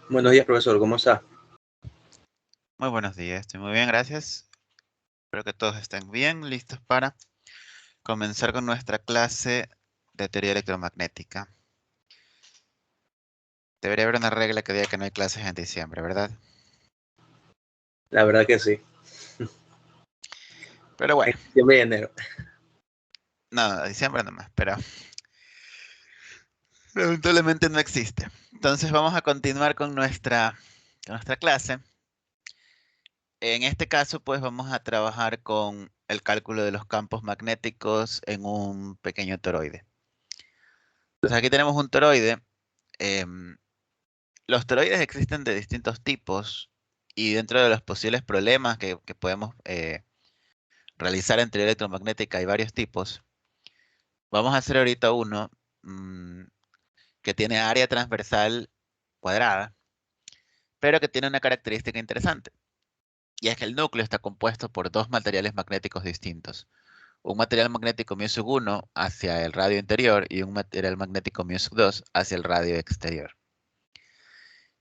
Buenos días, profesor. ¿Cómo está? Muy buenos días, estoy muy bien, gracias. Espero que todos estén bien, listos para comenzar con nuestra clase de teoría electromagnética. Debería haber una regla que diga que no hay clases en diciembre, ¿verdad? La verdad que sí. Pero bueno, En diciembre y enero. no, diciembre nomás, pero lamentablemente no existe. Entonces vamos a continuar con nuestra clase. En este caso, pues vamos a trabajar con el cálculo de los campos magnéticos en un pequeño toroide. Entonces aquí tenemos un toroide. em, Los toroides existen de distintos tipos y dentro de los posibles problemas que podemos realizar en teoría electromagnética hay varios tipos. Vamos a hacer ahorita uno mm, que tiene área transversal cuadrada, pero que tiene una característica interesante, y es que el núcleo está compuesto por dos materiales magnéticos distintos. Un material magnético μ1 hacia el radio interior y un material magnético μ2 hacia el radio exterior.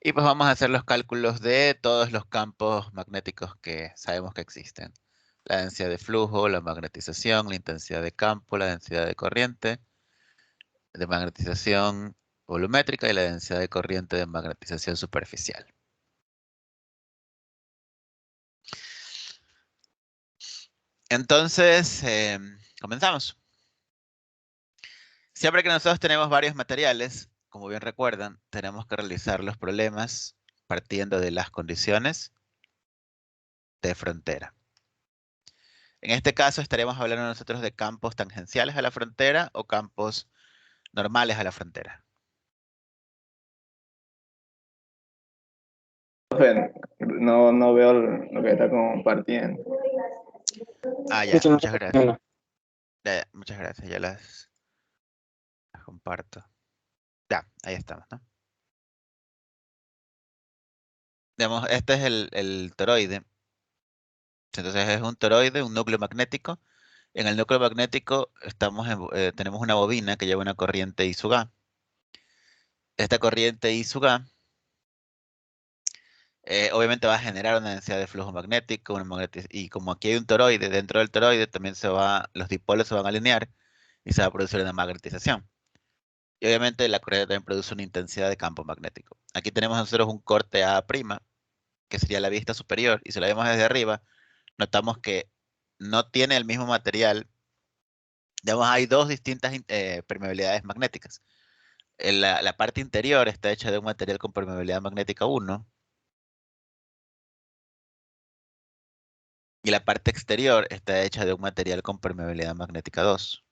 Y pues vamos a hacer los cálculos de todos los campos magnéticos que sabemos que existen. La densidad de flujo, la magnetización, la intensidad de campo, la densidad de corriente, de magnetización volumétrica y la densidad de corriente de magnetización superficial. Entonces, comenzamos. Siempre que nosotros tenemos varios materiales, como bien recuerdan, tenemos que realizar los problemas partiendo de las condiciones de frontera. En este caso estaremos hablando nosotros de campos tangenciales a la frontera o campos normales a la frontera. Profe, no veo lo que está compartiendo. Ah, ya, Mucho no muchas está gracias. funcionando. Muchas gracias, ya las comparto. Ya, ahí estamos, ¿no? Digamos, este es el toroide. Entonces es un toroide, un núcleo magnético. En el núcleo magnético tenemos una bobina que lleva una corriente I sub A. Esta corriente I sub A obviamente va a generar una densidad de flujo magnético, y como aquí hay un toroide, dentro del toroide también los dipolos se van a alinear y se va a producir una magnetización. Y obviamente la corriente también produce una intensidad de campo magnético. Aquí tenemos nosotros un corte A', que sería la vista superior, y si lo vemos desde arriba, notamos que no tiene el mismo material. Digamos, hay dos distintas permeabilidades magnéticas. La parte interior está hecha de un material con permeabilidad magnética 1, y la parte exterior está hecha de un material con permeabilidad magnética 2.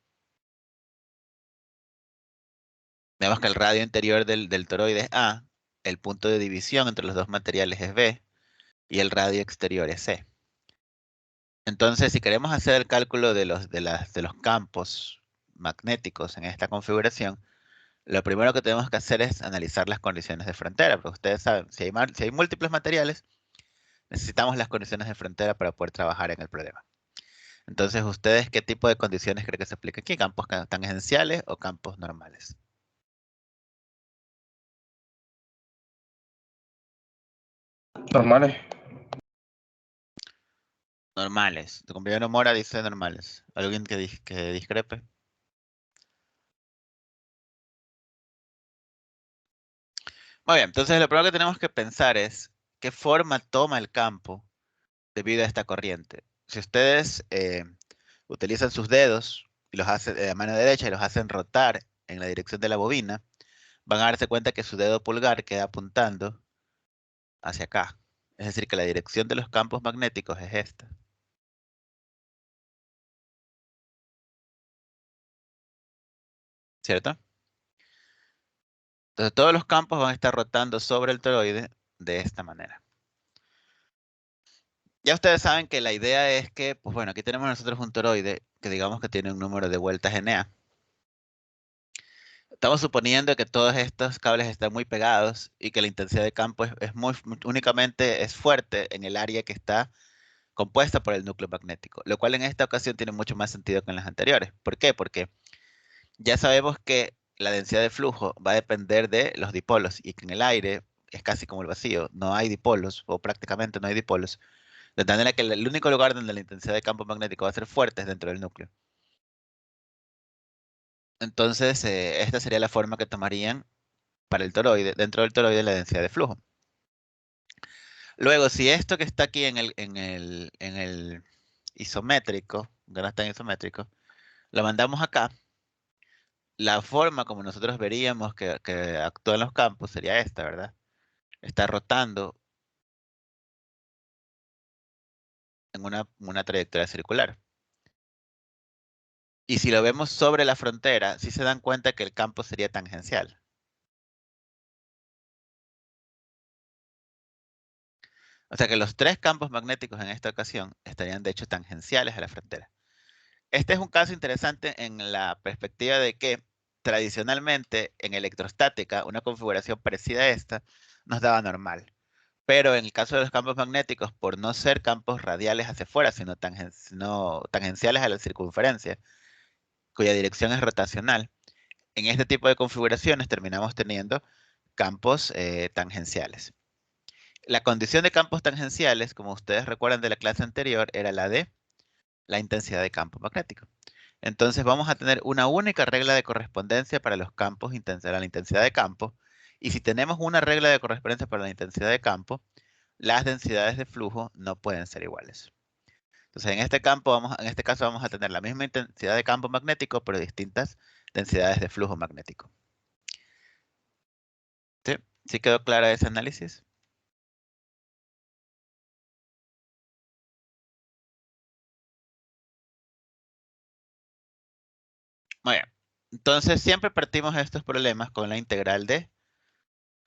Vemos que el radio interior del toroide es A, el punto de división entre los dos materiales es B, y el radio exterior es C. Entonces, si queremos hacer el cálculo de los campos magnéticos en esta configuración, lo primero que tenemos que hacer es analizar las condiciones de frontera, porque ustedes saben, si hay múltiples materiales, necesitamos las condiciones de frontera para poder trabajar en el problema. Entonces, ¿ustedes qué tipo de condiciones creen que se aplica aquí? ¿Campos tangenciales o campos normales? Normales. Normales. Tu compañero Mora dice normales. ¿Alguien que discrepe? Muy bien, entonces lo primero que tenemos que pensar es qué forma toma el campo debido a esta corriente. Si ustedes utilizan sus dedos y los hacen de la mano derecha y los hacen rotar en la dirección de la bobina, van a darse cuenta que su dedo pulgar queda apuntando hacia acá. Es decir, que la dirección de los campos magnéticos es esta. ¿Cierto? Entonces todos los campos van a estar rotando sobre el toroide de esta manera. Ya ustedes saben que la idea es que, pues bueno, aquí tenemos nosotros un toroide que digamos que tiene un número de vueltas NA. Estamos suponiendo que todos estos cables están muy pegados y que la intensidad de campo únicamente es fuerte en el área que está compuesta por el núcleo magnético, lo cual en esta ocasión tiene mucho más sentido que en las anteriores. ¿Por qué? Porque ya sabemos que la densidad de flujo va a depender de los dipolos y que en el aire es casi como el vacío, no hay dipolos, o prácticamente no hay dipolos, de manera que el único lugar donde la intensidad de campo magnético va a ser fuerte es dentro del núcleo. Entonces, esta sería la forma que tomarían para el toroide, dentro del toroide, la densidad de flujo. Luego, si esto que está aquí en el isométrico, que no está en isométrico, lo mandamos acá, la forma como nosotros veríamos que actúan los campos sería esta, ¿verdad? Está rotando en una trayectoria circular. Y si lo vemos sobre la frontera, sí se dan cuenta que el campo sería tangencial. O sea que los tres campos magnéticos en esta ocasión estarían de hecho tangenciales a la frontera. Este es un caso interesante en la perspectiva de que tradicionalmente en electrostática una configuración parecida a esta nos daba normal. Pero en el caso de los campos magnéticos, por no ser campos radiales hacia afuera, sino tangenciales a la circunferencia, cuya dirección es rotacional, en este tipo de configuraciones terminamos teniendo campos tangenciales. La condición de campos tangenciales, como ustedes recuerdan de la clase anterior, era la de la intensidad de campo magnético. Entonces vamos a tener una única regla de correspondencia para los campos para la intensidad de campo. Y si tenemos una regla de correspondencia para la intensidad de campo, las densidades de flujo no pueden ser iguales. Entonces, en este caso vamos a tener la misma intensidad de campo magnético, pero distintas densidades de flujo magnético. ¿Sí? ¿Sí quedó clara ese análisis? Muy bien. Entonces, siempre partimos de estos problemas con la integral de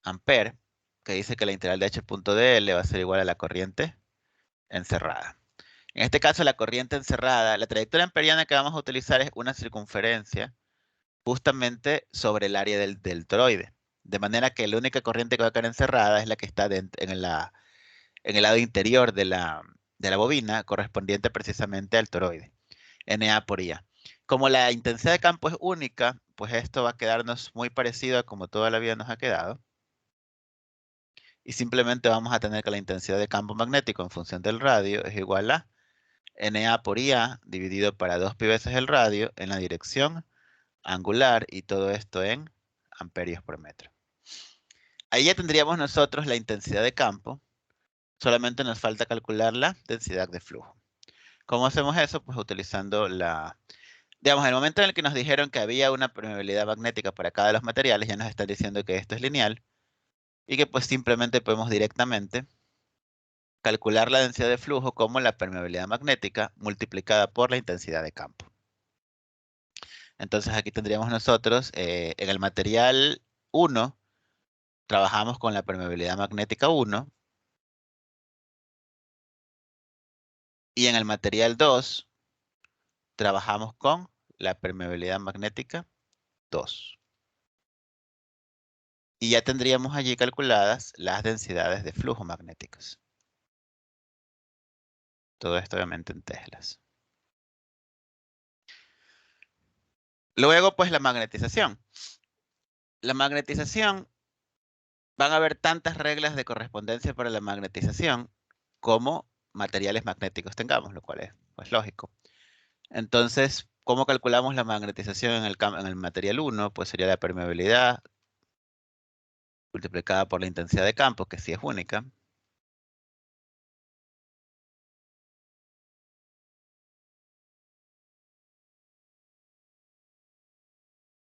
Ampere, que dice que la integral de h.dl va a ser igual a la corriente encerrada. En este caso, la corriente encerrada, la trayectoria amperiana que vamos a utilizar es una circunferencia justamente sobre el área del toroide. De manera que la única corriente que va a quedar encerrada es la que está en el lado interior de la bobina, correspondiente precisamente al toroide. Na por Ia. Como la intensidad de campo es única, pues esto va a quedarnos muy parecido a como toda la vida nos ha quedado. Y simplemente vamos a tener que la intensidad de campo magnético en función del radio es igual a Na por Ia dividido para 2 pi veces el radio en la dirección angular y todo esto en amperios por metro. Ahí ya tendríamos nosotros la intensidad de campo. Solamente nos falta calcular la densidad de flujo. ¿Cómo hacemos eso? Pues utilizando digamos, en el momento en el que nos dijeron que había una permeabilidad magnética para cada de los materiales, ya nos están diciendo que esto es lineal y que pues simplemente podemos directamente calcular la densidad de flujo como la permeabilidad magnética multiplicada por la intensidad de campo. Entonces aquí tendríamos nosotros, en el material 1, trabajamos con la permeabilidad magnética 1, y en el material 2, trabajamos con la permeabilidad magnética 2. Y ya tendríamos allí calculadas las densidades de flujo magnéticos. Todo esto obviamente en teslas. Luego, pues la magnetización. La magnetización, van a haber tantas reglas de correspondencia para la magnetización como materiales magnéticos tengamos, lo cual es pues, lógico. Entonces, ¿cómo calculamos la magnetización en el material 1? Pues sería la permeabilidad multiplicada por la intensidad de campo, que sí es única.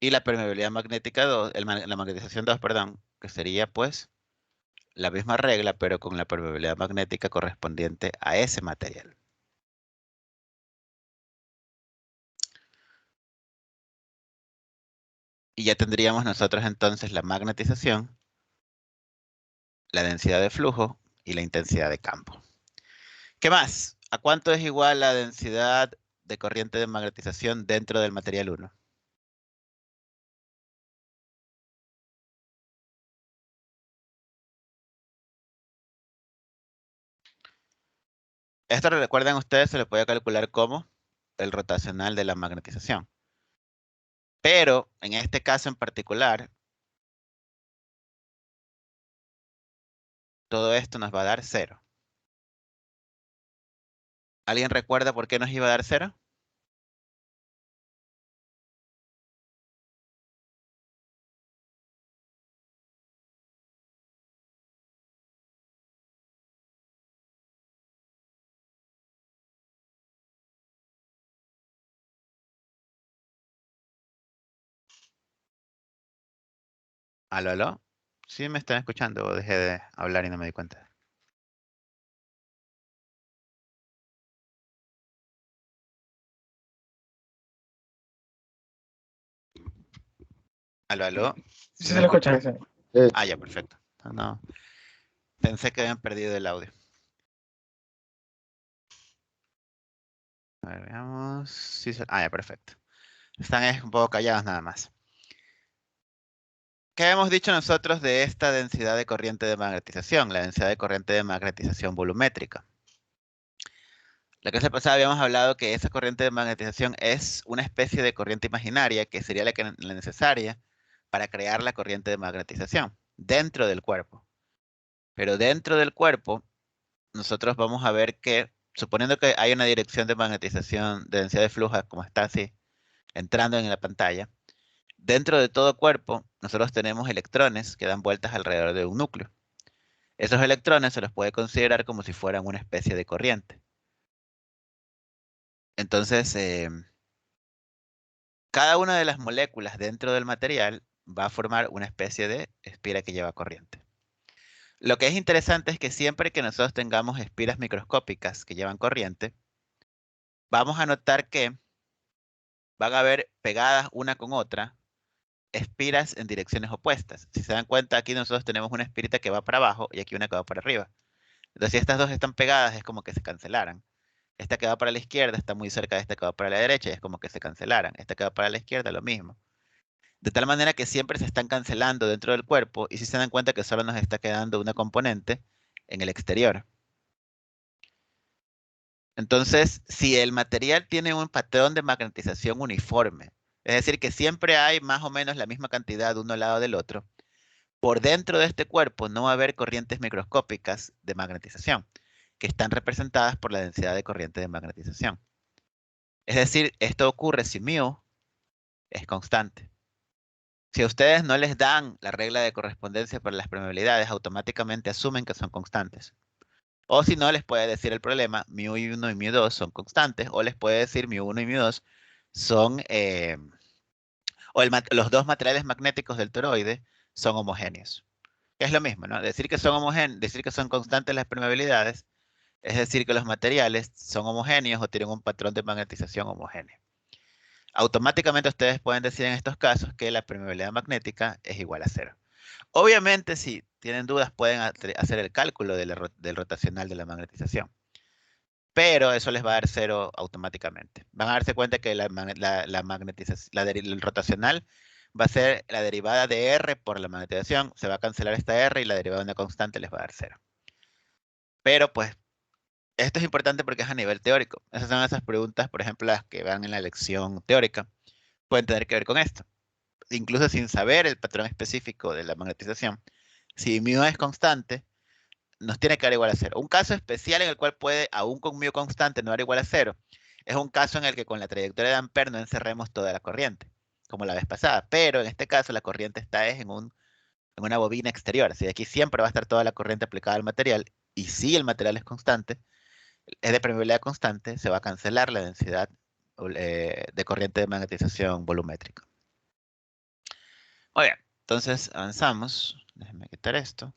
Y la permeabilidad magnética 2, la magnetización 2, perdón, que sería pues la misma regla, pero con la permeabilidad magnética correspondiente a ese material. Y ya tendríamos nosotros entonces la magnetización, la densidad de flujo y la intensidad de campo. ¿Qué más? ¿A cuánto es igual la densidad de corriente de magnetización dentro del material 1? Esto, recuerden ustedes, se le puede calcular como el rotacional de la magnetización. Pero en este caso en particular, todo esto nos va a dar 0. ¿Alguien recuerda por qué nos iba a dar 0? ¿Aló, aló? ¿Sí me están escuchando o dejé de hablar y no me di cuenta? ¿Aló, aló? Sí, ¿Sí se me lo escuchan? escuchan. Sí. Ah, ya, perfecto. No, pensé que habían perdido el audio. A ver, veamos. Sí, ya, perfecto. Están un poco callados nada más. ¿Qué hemos dicho nosotros de esta densidad de corriente de magnetización? La densidad de corriente de magnetización volumétrica. La clase pasada habíamos hablado que esa corriente de magnetización es una especie de corriente imaginaria que sería la necesaria para crear la corriente de magnetización dentro del cuerpo. Pero dentro del cuerpo, nosotros vamos a ver que, suponiendo que hay una dirección de magnetización de densidad de flujo, como está así, entrando en la pantalla, dentro de todo cuerpo, nosotros tenemos electrones que dan vueltas alrededor de un núcleo. Esos electrones se los puede considerar como si fueran una especie de corriente. Entonces, cada una de las moléculas dentro del material va a formar una especie de espira que lleva corriente. Lo que es interesante es que siempre que nosotros tengamos espiras microscópicas que llevan corriente, vamos a notar que van a haber pegadas una con otra espiras en direcciones opuestas. Si se dan cuenta, aquí nosotros tenemos una espirita que va para abajo y aquí una que va para arriba. Entonces, si estas dos están pegadas, es como que se cancelaran. Esta que va para la izquierda está muy cerca de esta que va para la derecha y es como que se cancelaran. Esta que va para la izquierda, lo mismo. De tal manera que siempre se están cancelando dentro del cuerpo y si se dan cuenta que solo nos está quedando una componente en el exterior. Entonces, si el material tiene un patrón de magnetización uniforme, es decir, que siempre hay más o menos la misma cantidad de uno al lado del otro, por dentro de este cuerpo no va a haber corrientes microscópicas de magnetización, que están representadas por la densidad de corriente de magnetización. Es decir, esto ocurre si μ es constante. Si a ustedes no les dan la regla de correspondencia para las permeabilidades, automáticamente asumen que son constantes. O si no, les puede decir el problema, μ1 y μ2 son constantes, o les puede decir μ1 y μ2 son, los dos materiales magnéticos del toroide son homogéneos. Es lo mismo, ¿no? Decir que son homogéneos, decir que son constantes las permeabilidades, es decir que los materiales son homogéneos o tienen un patrón de magnetización homogéneo. Automáticamente ustedes pueden decir en estos casos que la permeabilidad magnética es igual a 0. Obviamente, si tienen dudas, pueden hacer el cálculo del rotacional de la magnetización. Pero eso les va a dar 0 automáticamente. Van a darse cuenta que el rotacional va a ser la derivada de R por la magnetización. Se va a cancelar esta R y la derivada de una constante les va a dar 0. Pero pues, esto es importante porque es a nivel teórico. Esas son esas preguntas, por ejemplo, las que van en la lección teórica, pueden tener que ver con esto. Incluso sin saber el patrón específico de la magnetización, si μ es constante, nos tiene que dar igual a 0. Un caso especial en el cual puede, aún con μ constante, no dar igual a 0, es un caso en el que con la trayectoria de Ampère no encerremos toda la corriente, como la vez pasada. Pero en este caso la corriente está en una bobina exterior. Así que aquí siempre va a estar toda la corriente aplicada al material. Y si el material es constante, es de permeabilidad constante, se va a cancelar la densidad de corriente de magnetización volumétrica. Muy bien, entonces avanzamos. Déjenme quitar esto.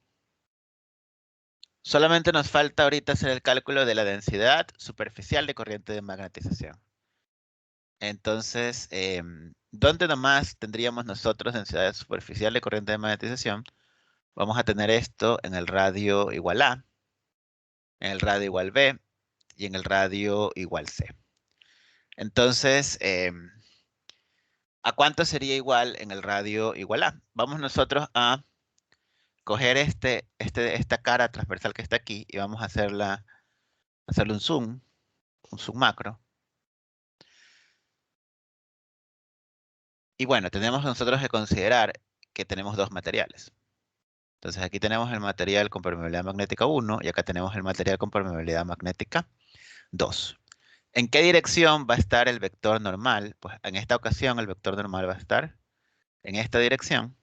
Solamente nos falta ahorita hacer el cálculo de la densidad superficial de corriente de magnetización. Entonces, ¿dónde nomás tendríamos nosotros densidad superficial de corriente de magnetización? Vamos a tener esto en el radio igual A, en el radio igual B y en el radio igual C. Entonces, ¿a cuánto sería igual en el radio igual A? Vamos nosotros a coger esta cara transversal que está aquí y vamos a hacerle un zoom macro. Y bueno, tenemos nosotros que considerar que tenemos dos materiales. Entonces aquí tenemos el material con permeabilidad magnética 1 y acá tenemos el material con permeabilidad magnética 2. ¿En qué dirección va a estar el vector normal? Pues en esta ocasión el vector normal va a estar en esta dirección.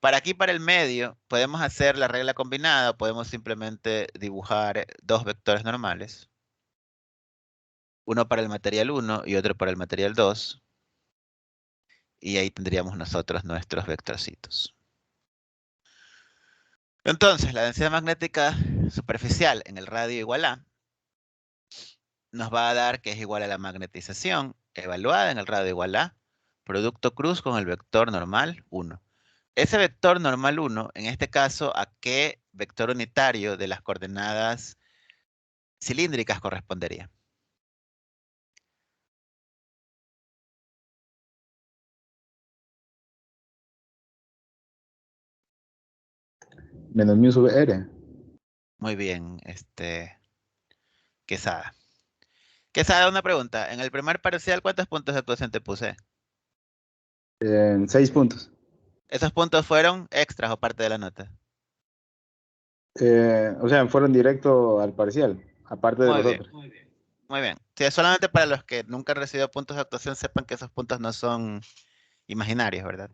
Para aquí, para el medio, podemos hacer la regla combinada, podemos simplemente dibujar dos vectores normales. Uno para el material 1 y otro para el material 2. Y ahí tendríamos nosotros nuestros vectorcitos. Entonces, la densidad magnética superficial en el radio igual a nos va a dar que es igual a la magnetización evaluada en el radio igual a producto cruz con el vector normal 1. Ese vector normal 1, en este caso, ¿a qué vector unitario de las coordenadas cilíndricas correspondería? Menos mu sub R. Muy bien, Quesada. Quesada, una pregunta. En el primer parcial, ¿cuántos puntos de actuación te puse? 6 puntos. ¿Esos puntos fueron extras o parte de la nota? O sea, fueron directo al parcial, aparte de Muy los bien. otros. Muy bien. Sí, solamente para los que nunca han recibido puntos de actuación, sepan que esos puntos no son imaginarios, ¿verdad?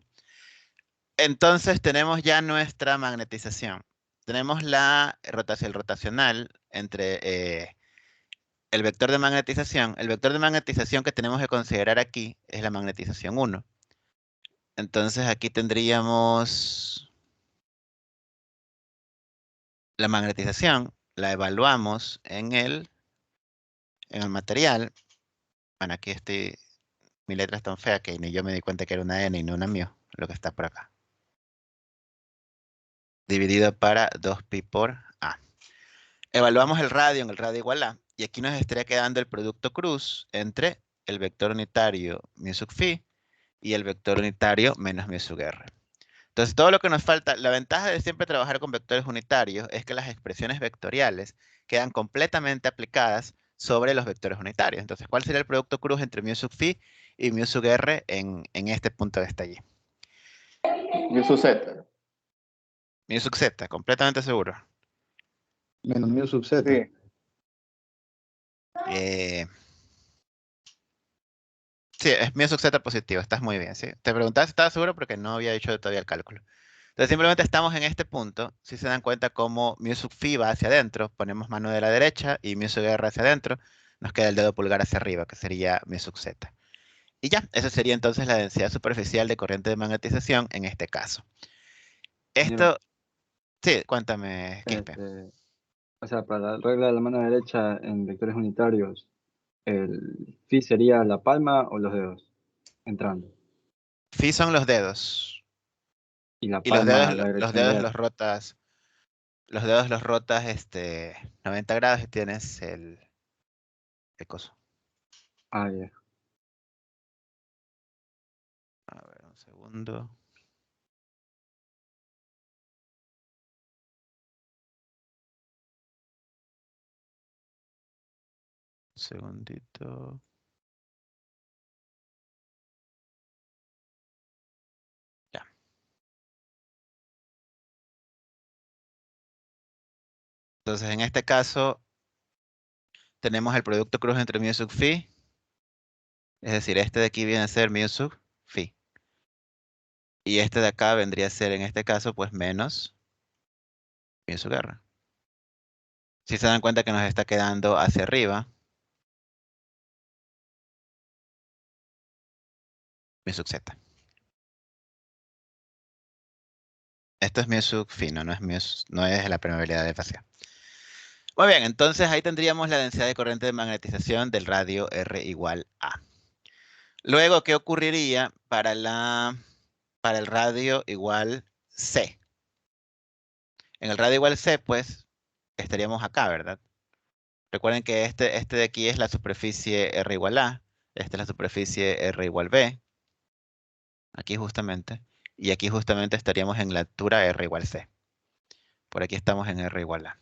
Entonces tenemos ya nuestra magnetización. Tenemos la rotación rotacional entre el vector de magnetización. El vector de magnetización que tenemos que considerar aquí es la magnetización 1. Entonces aquí tendríamos la magnetización, la evaluamos en el material. Bueno, aquí mi letra es tan fea que ni yo me di cuenta que era una N y no una μ, lo que está por acá. Dividido para 2pi por A. Evaluamos el radio en el radio igual a, y aquí nos estaría quedando el producto cruz entre el vector unitario mu sub phi y el vector unitario menos mu sub r. Entonces, todo lo que nos falta, la ventaja de siempre trabajar con vectores unitarios es que las expresiones vectoriales quedan completamente aplicadas sobre los vectores unitarios. Entonces, ¿cuál sería el producto cruz entre mu sub phi y mu sub r en este punto que está allí? Mu sub Z. Mu sub z, completamente seguro. Menos mu sub Z. Sí. Sí, es mu sub z positivo, estás muy bien, ¿sí? Te preguntaba si estabas seguro porque no había hecho todavía el cálculo. Entonces simplemente estamos en este punto, si se dan cuenta cómo mu sub phi va hacia adentro, ponemos mano de la derecha y mu sub r hacia adentro, nos queda el dedo pulgar hacia arriba, que sería mu sub z. Y ya, esa sería entonces la densidad superficial de corriente de magnetización en este caso. Esto, sí, cuéntame, Quispe. O sea, para la regla de la mano derecha en vectores unitarios, ¿el phi sería la palma o los dedos entrando? Phi son los dedos. Y la Y los palma, dedos, la los dirección dedos de los rotas. Los dedos los rotas 90 grados y tienes el coso. Ah, ya. A ver, un segundo. Un segundito. Ya. Entonces, en este caso, tenemos el producto cruz entre mu sub phi. Es decir, este de aquí viene a ser mu sub phi. Y este de acá vendría a ser, en este caso, pues menos mu sub r. Si se dan cuenta que nos está quedando hacia arriba, mu sub z. Esto es mu sub phi, no es la permeabilidad de fase. Muy bien, entonces ahí tendríamos la densidad de corriente de magnetización del radio R igual a. Luego, ¿qué ocurriría para el radio igual C? En el radio igual C, pues, estaríamos acá, ¿verdad? Recuerden que este de aquí es la superficie R igual A, esta es la superficie R igual B, aquí justamente, y aquí justamente estaríamos en la altura R igual C. Por aquí estamos en R igual A.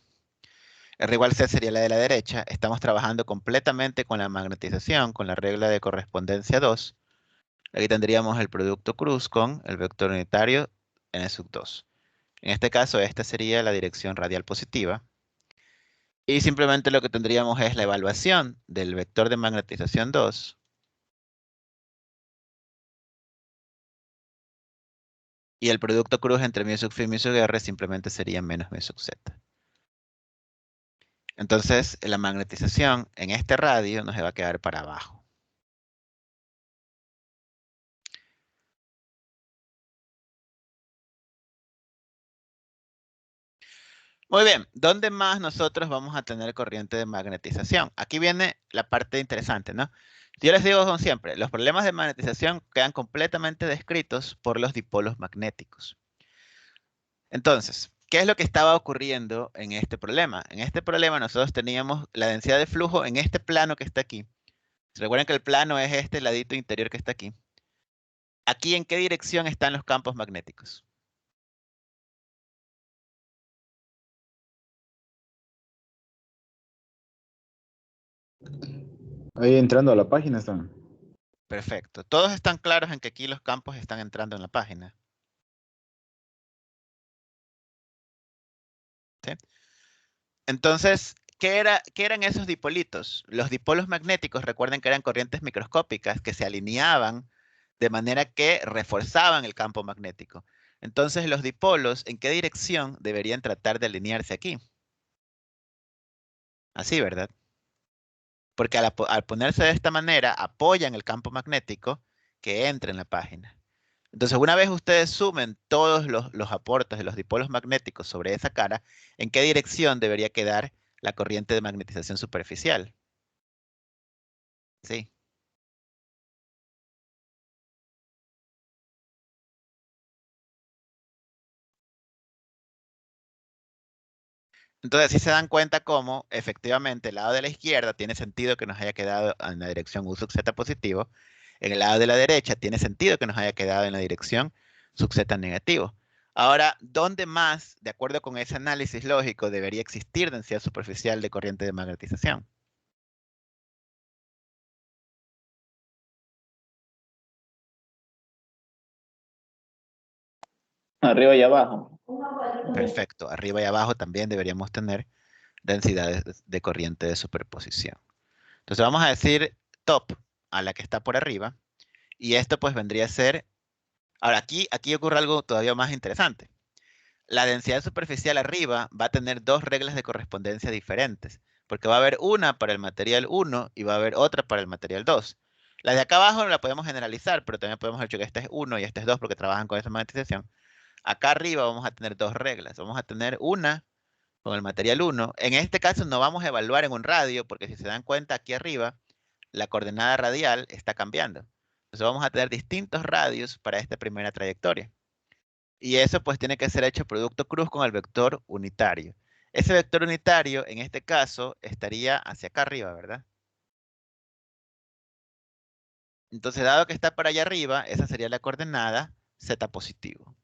R igual C sería la de la derecha. Estamos trabajando completamente con la magnetización, con la regla de correspondencia 2. Aquí tendríamos el producto cruz con el vector unitario n sub 2. En este caso, esta sería la dirección radial positiva. Y simplemente lo que tendríamos es la evaluación del vector de magnetización 2. Y el producto cruz entre mu sub phi y mu sub r simplemente sería menos mu sub z. Entonces, la magnetización en este radio nos va a quedar para abajo. Muy bien, ¿dónde más nosotros vamos a tener corriente de magnetización? Aquí viene la parte interesante, ¿no? Yo les digo como siempre, los problemas de magnetización quedan completamente descritos por los dipolos magnéticos. Entonces, ¿qué es lo que estaba ocurriendo en este problema? En este problema nosotros teníamos la densidad de flujo en este plano que está aquí. Recuerden que el plano es este ladito interior que está aquí. ¿Aquí en qué dirección están los campos magnéticos? Ahí entrando a la página están. Perfecto. ¿Todos están claros en que aquí los campos están entrando en la página? ¿Sí? Entonces, ¿qué eran esos dipolitos? Los dipolos magnéticos, recuerden que eran corrientes microscópicas que se alineaban de manera que reforzaban el campo magnético. Entonces, los dipolos, ¿en qué dirección deberían tratar de alinearse aquí? Así, ¿verdad? Porque al ponerse de esta manera, apoyan el campo magnético que entra en la página. Entonces, una vez ustedes sumen todos los aportes de los dipolos magnéticos sobre esa cara, ¿en qué dirección debería quedar la corriente de magnetización superficial? Sí. Entonces, si se dan cuenta cómo efectivamente el lado de la izquierda tiene sentido que nos haya quedado en la dirección U sub z positivo, en el lado de la derecha tiene sentido que nos haya quedado en la dirección sub z negativo. Ahora, ¿dónde más, de acuerdo con ese análisis lógico, debería existir densidad superficial de corriente de magnetización? Arriba y abajo. Perfecto. Arriba y abajo también deberíamos tener densidades de corriente de superposición. Entonces vamos a decir top a la que está por arriba. Y esto pues vendría a ser... Ahora aquí ocurre algo todavía más interesante. La densidad superficial arriba va a tener dos reglas de correspondencia diferentes. Porque va a haber una para el material 1 y va a haber otra para el material 2. La de acá abajo la podemos generalizar, pero también podemos decir que este es 1 y este es 2 porque trabajan con esa magnetización. Acá arriba vamos a tener dos reglas. Vamos a tener una con el material 1. En este caso no vamos a evaluar en un radio, porque si se dan cuenta aquí arriba, la coordenada radial está cambiando. Entonces vamos a tener distintos radios para esta primera trayectoria. Y eso pues tiene que ser hecho producto cruz con el vector unitario. Ese vector unitario, en este caso, estaría hacia acá arriba, ¿verdad? Entonces, dado que está para allá arriba, esa sería la coordenada z positivo.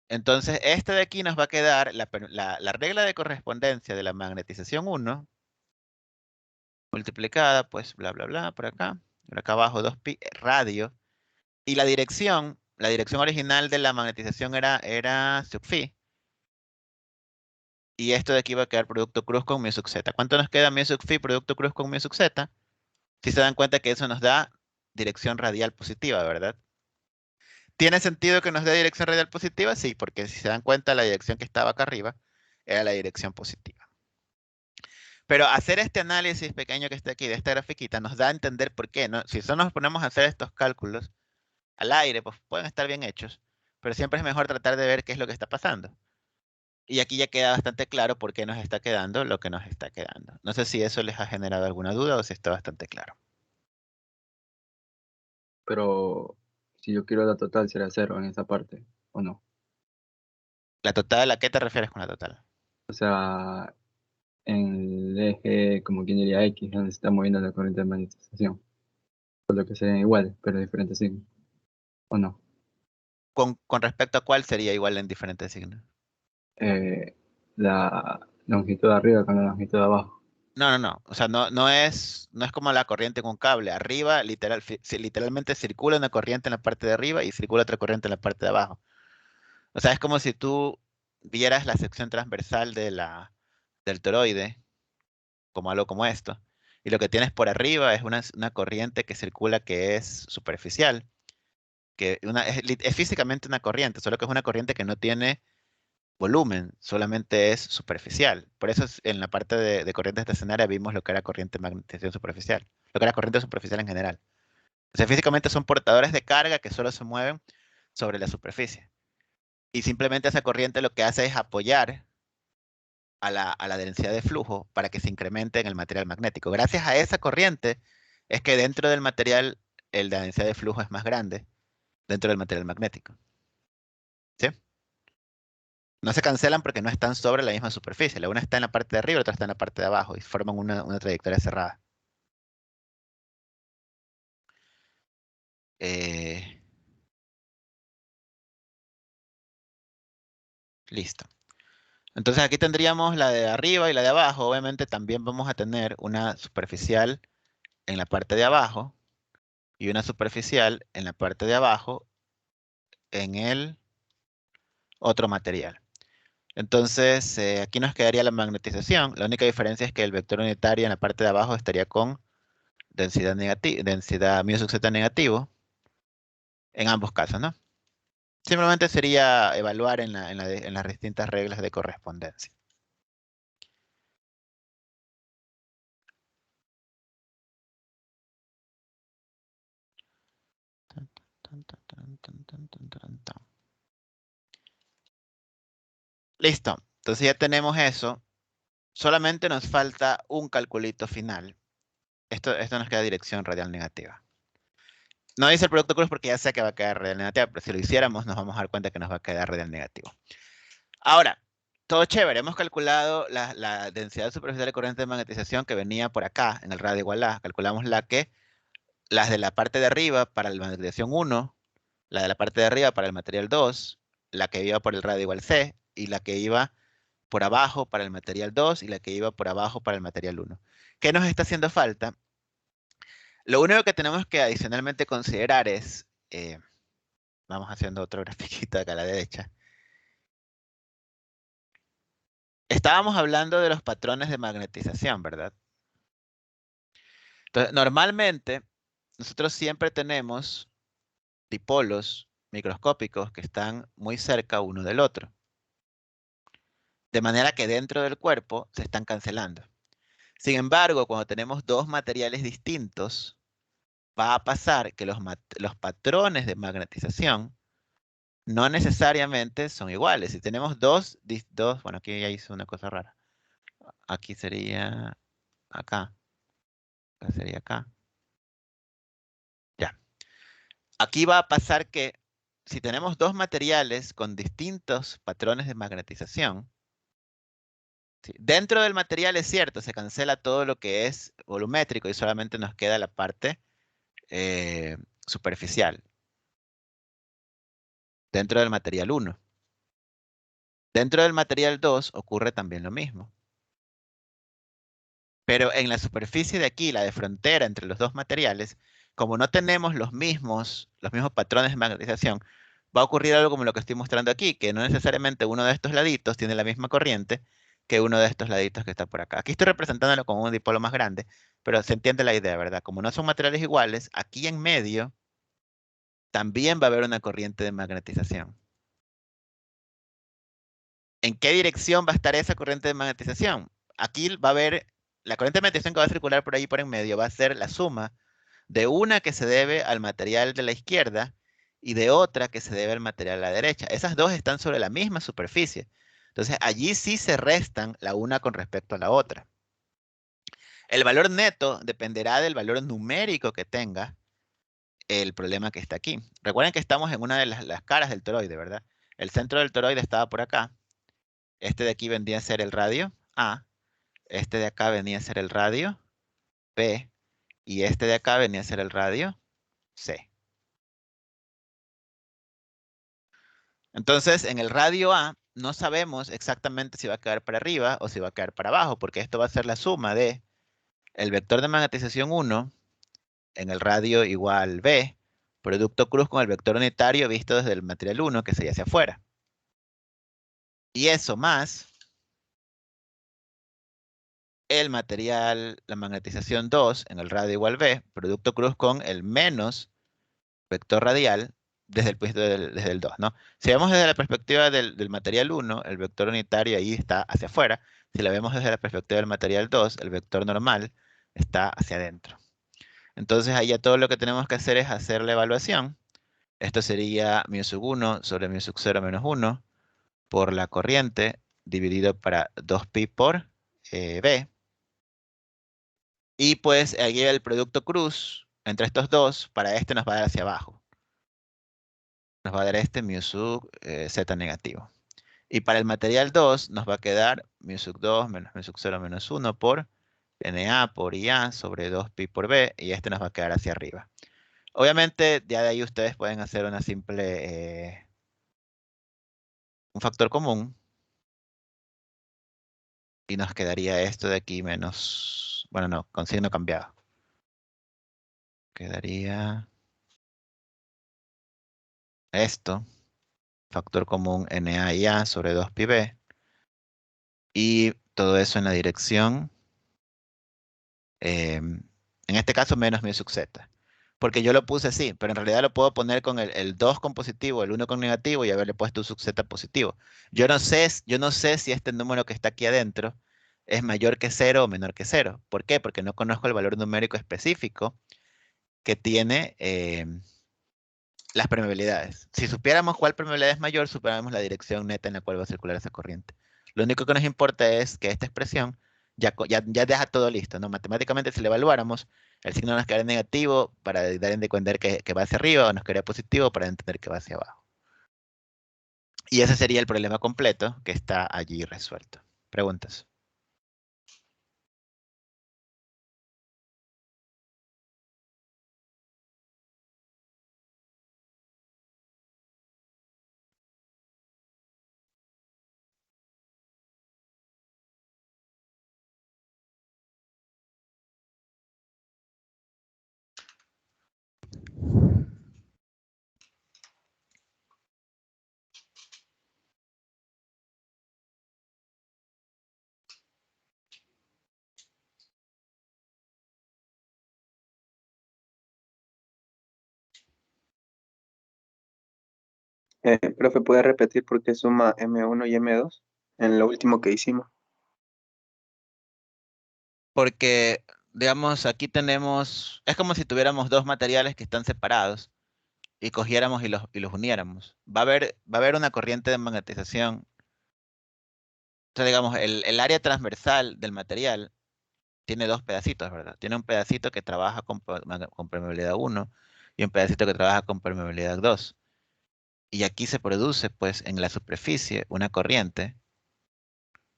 Entonces, este de aquí nos va a quedar la regla de correspondencia de la magnetización 1 multiplicada, pues, bla, bla, bla, por acá. Por acá abajo, 2pi radio. Y la dirección original de la magnetización era sub phi. Y esto de aquí va a quedar producto cruz con mu sub z. ¿Cuánto nos queda mu sub phi producto cruz con mu sub z? Si se dan cuenta que eso nos da dirección radial positiva, ¿verdad? ¿Tiene sentido que nos dé dirección radial positiva? Sí, porque si se dan cuenta, la dirección que estaba acá arriba era la dirección positiva. Pero hacer este análisis pequeño que está aquí, de esta grafiquita, nos da a entender por qué, ¿no? Si solo nos ponemos a hacer estos cálculos al aire, pues pueden estar bien hechos, pero siempre es mejor tratar de ver qué es lo que está pasando. Y aquí ya queda bastante claro por qué nos está quedando lo que nos está quedando. No sé si eso les ha generado alguna duda o si está bastante claro. Pero si yo quiero la total, será 0 en esa parte, ¿o no? ¿La total, a qué te refieres con la total? O sea, en el eje, como quien diría X, donde se está moviendo la corriente de magnetización. Por lo que serían iguales, pero diferentes signos. ¿O no? ¿Con respecto a cuál sería igual en diferentes signos? La longitud de arriba con la longitud de abajo. No. O sea, no es como la corriente con un cable. Arriba, literalmente circula una corriente en la parte de arriba y circula otra corriente en la parte de abajo. O sea, es como si tú vieras la sección transversal del toroide, como algo como esto, y lo que tienes por arriba es una corriente que circula que es superficial, es físicamente una corriente, solo que es una corriente que no tiene volumen, solamente es superficial. Por eso en la parte de corriente estacionaria vimos lo que era corriente de magnetización superficial, lo que era corriente superficial en general. O sea, físicamente son portadores de carga que solo se mueven sobre la superficie. Y simplemente esa corriente lo que hace es apoyar a la densidad de flujo para que se incremente en el material magnético. Gracias a esa corriente es que dentro del material la densidad de flujo es más grande dentro del material magnético. ¿Sí? No se cancelan porque no están sobre la misma superficie. La una está en la parte de arriba y la otra está en la parte de abajo y forman una trayectoria cerrada. Listo. Entonces aquí tendríamos la de arriba y la de abajo. Obviamente también vamos a tener una superficial en la parte de abajo y una superficial en la parte de abajo en el otro material. Entonces aquí nos quedaría la magnetización. La única diferencia es que el vector unitario en la parte de abajo estaría con densidad negativa, densidad mu sub z negativo en ambos casos, ¿no? Simplemente sería evaluar en las distintas reglas de correspondencia. Listo. Entonces ya tenemos eso. Solamente nos falta un calculito final. Esto nos queda dirección radial negativa. No dice el producto cruz porque ya sé que va a quedar radial negativa, pero si lo hiciéramos nos vamos a dar cuenta que nos va a quedar radial negativo. Ahora, todo chévere. Hemos calculado la densidad superficial de corriente de magnetización que venía por acá, en el radio igual a. Calculamos las de la parte de arriba para la magnetización 1, la de la parte de arriba para el material 2, la que iba por el radio igual C, y la que iba por abajo para el material 2 y la que iba por abajo para el material 1. ¿Qué nos está haciendo falta? Lo único que tenemos que adicionalmente considerar es, vamos haciendo otro grafiquito acá a la derecha. Estábamos hablando de los patrones de magnetización, ¿verdad? Entonces, normalmente, nosotros siempre tenemos dipolos microscópicos que están muy cerca uno del otro. De manera que dentro del cuerpo se están cancelando. Sin embargo, cuando tenemos dos materiales distintos, va a pasar que los patrones de magnetización no necesariamente son iguales. Si tenemos dos, bueno, aquí ya hice una cosa rara. Aquí sería acá. Acá sería acá. Ya. Aquí va a pasar que si tenemos dos materiales con distintos patrones de magnetización, ¿sí? Dentro del material es cierto, se cancela todo lo que es volumétrico y solamente nos queda la parte superficial. Dentro del material 1. Dentro del material 2 ocurre también lo mismo. Pero en la superficie de aquí, la de frontera entre los dos materiales, como no tenemos los mismos patrones de magnetización, va a ocurrir algo como lo que estoy mostrando aquí, que no necesariamente uno de estos laditos tiene la misma corriente que uno de estos laditos que está por acá. Aquí estoy representándolo como un dipolo más grande, pero se entiende la idea, ¿verdad? Como no son materiales iguales, aquí en medio también va a haber una corriente de magnetización. ¿En qué dirección va a estar esa corriente de magnetización? Aquí va a haber, la corriente de magnetización que va a circular por ahí por en medio va a ser la suma de una que se debe al material de la izquierda y de otra que se debe al material de la derecha. Esas dos están sobre la misma superficie. Entonces allí sí se restan la una con respecto a la otra. El valor neto dependerá del valor numérico que tenga el problema que está aquí. Recuerden que estamos en una de las caras del toroide, ¿verdad? El centro del toroide estaba por acá. Este de aquí vendría a ser el radio A. Este de acá venía a ser el radio B. Y este de acá venía a ser el radio C. Entonces, en el radio A no sabemos exactamente si va a quedar para arriba o si va a quedar para abajo, porque esto va a ser la suma de el vector de magnetización 1 en el radio igual B, producto cruz con el vector unitario visto desde el material 1, que sería hacia afuera. Y eso más el material, la magnetización 2 en el radio igual B, producto cruz con el menos vector radial desde el punto desde el 2, ¿no? Si vemos desde la perspectiva del material 1, el vector unitario ahí está hacia afuera. Si la vemos desde la perspectiva del material 2, el vector normal está hacia adentro. Entonces ahí ya todo lo que tenemos que hacer es hacer la evaluación. Esto sería mu sub 1 sobre mu sub 0 menos 1 por la corriente dividido para 2pi por B. Y pues aquí el producto cruz entre estos dos, para este nos va a dar hacia abajo. Nos va a dar este mu sub z negativo. Y para el material 2 nos va a quedar mu sub 2 menos mu sub 0 menos 1 por Na por Ia sobre 2pi por B. Y este nos va a quedar hacia arriba. Obviamente, ya de ahí ustedes pueden hacer una simple, un factor común. Y nos quedaría esto de aquí menos, bueno, no, con signo cambiado. Quedaría esto, factor común Na y A sobre 2pi B. Y todo eso en la dirección, en este caso menos mu sub z. Porque yo lo puse así, pero en realidad lo puedo poner con el 2 con positivo, el 1 con negativo y haberle puesto un sub z positivo. Yo no sé si este número que está aquí adentro es mayor que 0 o menor que 0. ¿Por qué? Porque no conozco el valor numérico específico que tiene las permeabilidades. Si supiéramos cuál permeabilidad es mayor, supiéramos la dirección neta en la cual va a circular esa corriente. Lo único que nos importa es que esta expresión ya deja todo listo, ¿no? Matemáticamente, si la evaluáramos, el signo nos quedaría negativo para dar a entender que va hacia arriba, o nos quedaría positivo para entender que va hacia abajo. Y ese sería el problema completo que está allí resuelto. ¿Preguntas? Profe, ¿puede repetir por qué suma M1 y M2 en lo último que hicimos? Porque, digamos, aquí tenemos, es como si tuviéramos dos materiales que están separados y cogiéramos y los uniéramos. Va a haber una corriente de magnetización. O sea, digamos, el área transversal del material tiene dos pedacitos, ¿verdad? Tiene un pedacito que trabaja con permeabilidad 1 y un pedacito que trabaja con permeabilidad 2. Y aquí se produce, pues, en la superficie una corriente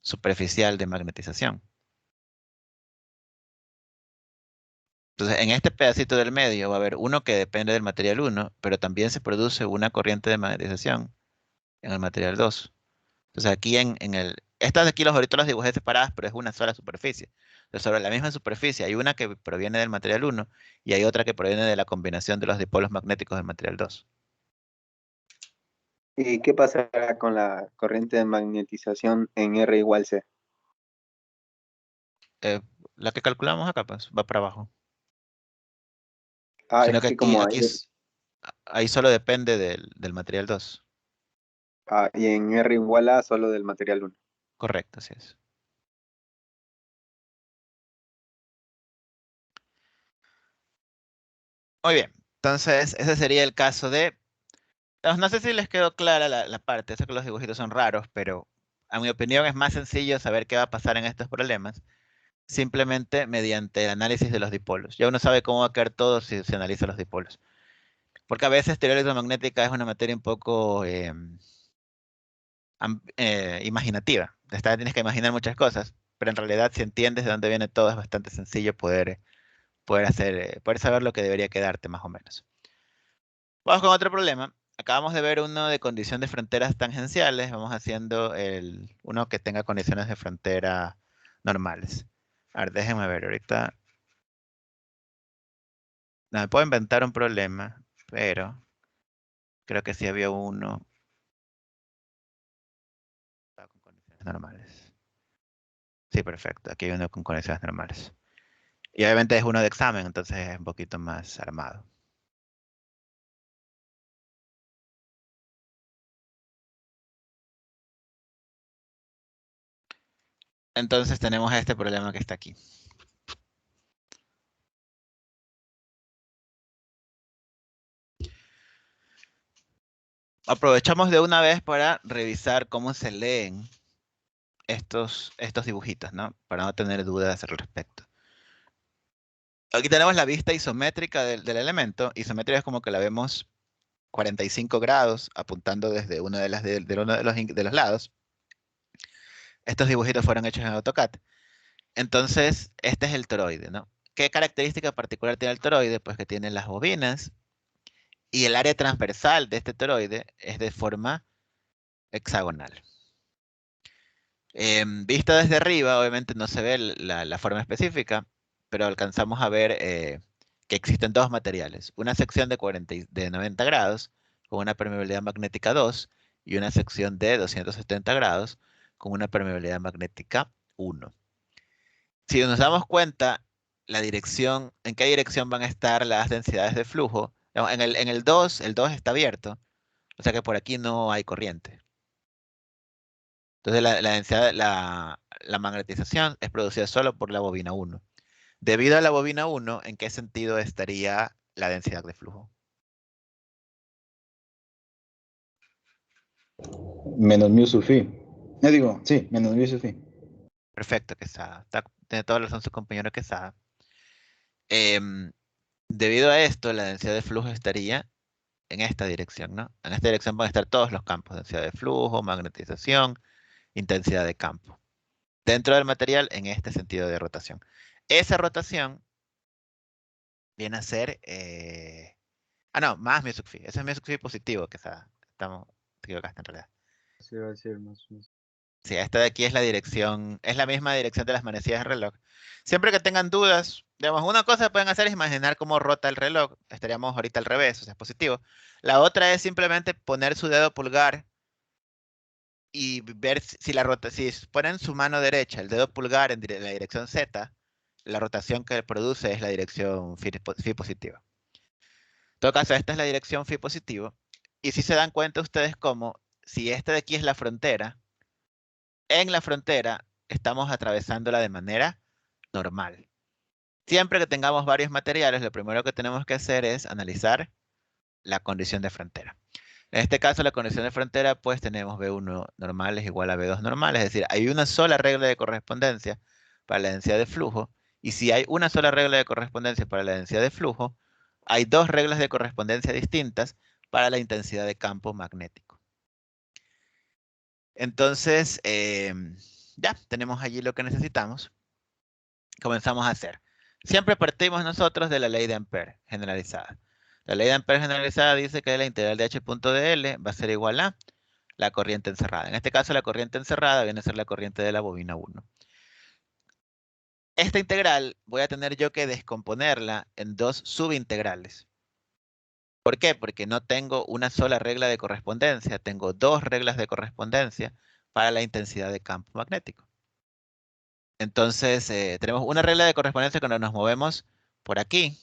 superficial de magnetización. Entonces, en este pedacito del medio va a haber uno que depende del material 1, pero también se produce una corriente de magnetización en el material 2. Entonces, aquí estas de aquí ahorita las dibujé separadas, pero es una sola superficie. Entonces, sobre la misma superficie hay una que proviene del material 1 y hay otra que proviene de la combinación de los dipolos magnéticos del material 2. ¿Y qué pasará con la corriente de magnetización en R igual C? Eh, la que calculamos acá, pues, va para abajo. Ah, Sino es que que aquí, como aquí ahí solo depende del material 2. y en R igual A solo del material 1. Correcto, así es. Muy bien. Entonces, ese sería el caso de... No sé si les quedó clara la parte. Sé que los dibujitos son raros, pero a mi opinión es más sencillo saber qué va a pasar en estos problemas simplemente mediante el análisis de los dipolos. Ya uno sabe cómo va a quedar todo si se analiza los dipolos. Porque a veces teoría electromagnética es una materia un poco imaginativa. Tienes que imaginar muchas cosas, pero en realidad si entiendes de dónde viene todo es bastante sencillo poder saber lo que debería quedarte más o menos. Vamos con otro problema. Acabamos de ver uno de condición de fronteras tangenciales. Vamos haciendo uno que tenga condiciones de frontera normales. A ver, déjenme ver ahorita. No, me puedo inventar un problema, pero creo que sí había uno. normales. Sí, perfecto. Aquí hay uno con conexiones normales. Y obviamente es uno de examen, entonces es un poquito más armado. Entonces tenemos este problema que está aquí. Aprovechamos de una vez para revisar cómo se leen estos dibujitos, ¿no? Para no tener dudas al respecto. Aquí tenemos la vista isométrica del elemento. Isométrica es como que la vemos 45 grados apuntando desde uno de los lados. Estos dibujitos fueron hechos en AutoCAD. Entonces, este es el toroide, ¿no? ¿Qué característica particular tiene el toroide? Pues que tiene las bobinas y el área transversal de este toroide es de forma hexagonal. Visto desde arriba, obviamente no se ve la forma específica, pero alcanzamos a ver que existen dos materiales. Una sección de 90 grados con una permeabilidad magnética 2 y una sección de 270 grados con una permeabilidad magnética 1. Si nos damos cuenta, en qué dirección van a estar las densidades de flujo. En el 2 está abierto, o sea que por aquí no hay corriente. Entonces la magnetización es producida solo por la bobina 1. Debido a la bobina 1, ¿en qué sentido estaría la densidad de flujo? Menos mu sub phi. Sí, menos mu sub phi. Perfecto, Quesada. Tiene toda la razón su compañero Quesada. Debido a esto, la densidad de flujo estaría en esta dirección, ¿no? En esta dirección van a estar todos los campos: densidad de flujo, magnetización, intensidad de campo. Dentro del material, en este sentido de rotación. Esa rotación viene a ser... no, más mu sub phi. Ese es mu sub phi positivo, Quesada. Te equivocaste en realidad. Sí, va a ser más. Sí, esta de aquí es la dirección, es la misma dirección de las manecillas del reloj. Siempre que tengan dudas, digamos, una cosa que pueden hacer es imaginar cómo rota el reloj. Estaríamos ahorita al revés, o sea, es positivo. La otra es simplemente poner su dedo pulgar y ver si ponen su mano derecha, el dedo pulgar en la dirección Z, la rotación que produce es la dirección phi positiva. En todo caso, esta es la dirección phi positivo. Y si se dan cuenta ustedes como, si esta de aquí es la frontera, en la frontera estamos atravesándola de manera normal. Siempre que tengamos varios materiales, lo primero que tenemos que hacer es analizar la condición de frontera. En este caso, la condición de frontera, pues tenemos B1 normal es igual a B2 normal, es decir, hay una sola regla de correspondencia para la densidad de flujo, y si hay una sola regla de correspondencia para la densidad de flujo, hay dos reglas de correspondencia distintas para la intensidad de campo magnético. Entonces, ya tenemos allí lo que necesitamos. Comenzamos a hacer. Siempre partimos nosotros de la ley de Ampère generalizada. La ley de Ampère generalizada dice que la integral de h.dl va a ser igual a la corriente encerrada. En este caso, la corriente encerrada viene a ser la corriente de la bobina 1. Esta integral voy a tener yo que descomponerla en dos subintegrales. ¿Por qué? Porque no tengo una sola regla de correspondencia, tengo dos reglas de correspondencia para la intensidad de campo magnético. Entonces, tenemos una regla de correspondencia cuando nos movemos por aquí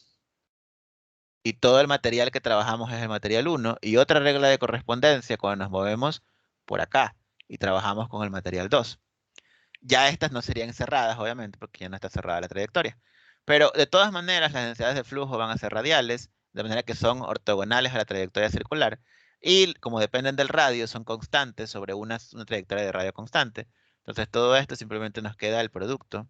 y todo el material que trabajamos es el material 1, y otra regla de correspondencia cuando nos movemos por acá y trabajamos con el material 2. Ya estas no serían cerradas, obviamente, porque ya no está cerrada la trayectoria. Pero de todas maneras, las densidades de flujo van a ser radiales, de manera que son ortogonales a la trayectoria circular, y como dependen del radio, son constantes sobre una trayectoria de radio constante. Entonces todo esto simplemente nos queda el producto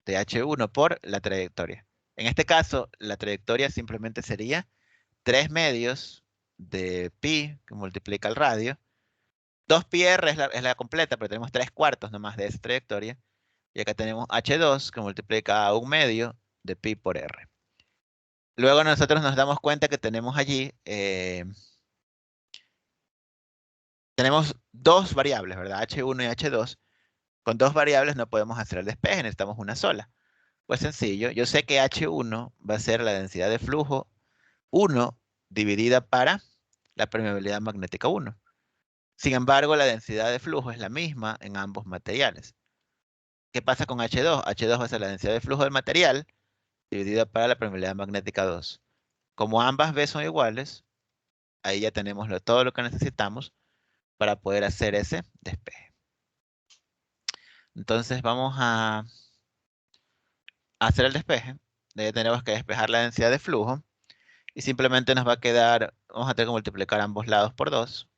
de H1 por la trayectoria. En este caso, la trayectoria simplemente sería 3 medios de pi que multiplica el radio. 2πr es la completa, pero tenemos 3/4 nomás de esa trayectoria. Y acá tenemos H2 que multiplica a 1 medio de pi por r. Luego nosotros nos damos cuenta que tenemos allí, tenemos dos variables, ¿verdad? H1 y H2. Con dos variables no podemos hacer el despeje, necesitamos una sola. Pues sencillo, yo sé que H1 va a ser la densidad de flujo 1 dividida para la permeabilidad magnética 1. Sin embargo, la densidad de flujo es la misma en ambos materiales. ¿Qué pasa con H2? H2 va a ser la densidad de flujo del material dividida para la permeabilidad magnética 2. Como ambas B son iguales, ahí ya tenemos todo lo que necesitamos para poder hacer ese despeje. Entonces vamos a hacer el despeje. Tenemos que despejar la densidad de flujo y simplemente nos va a quedar, vamos a tener que multiplicar ambos lados por 2.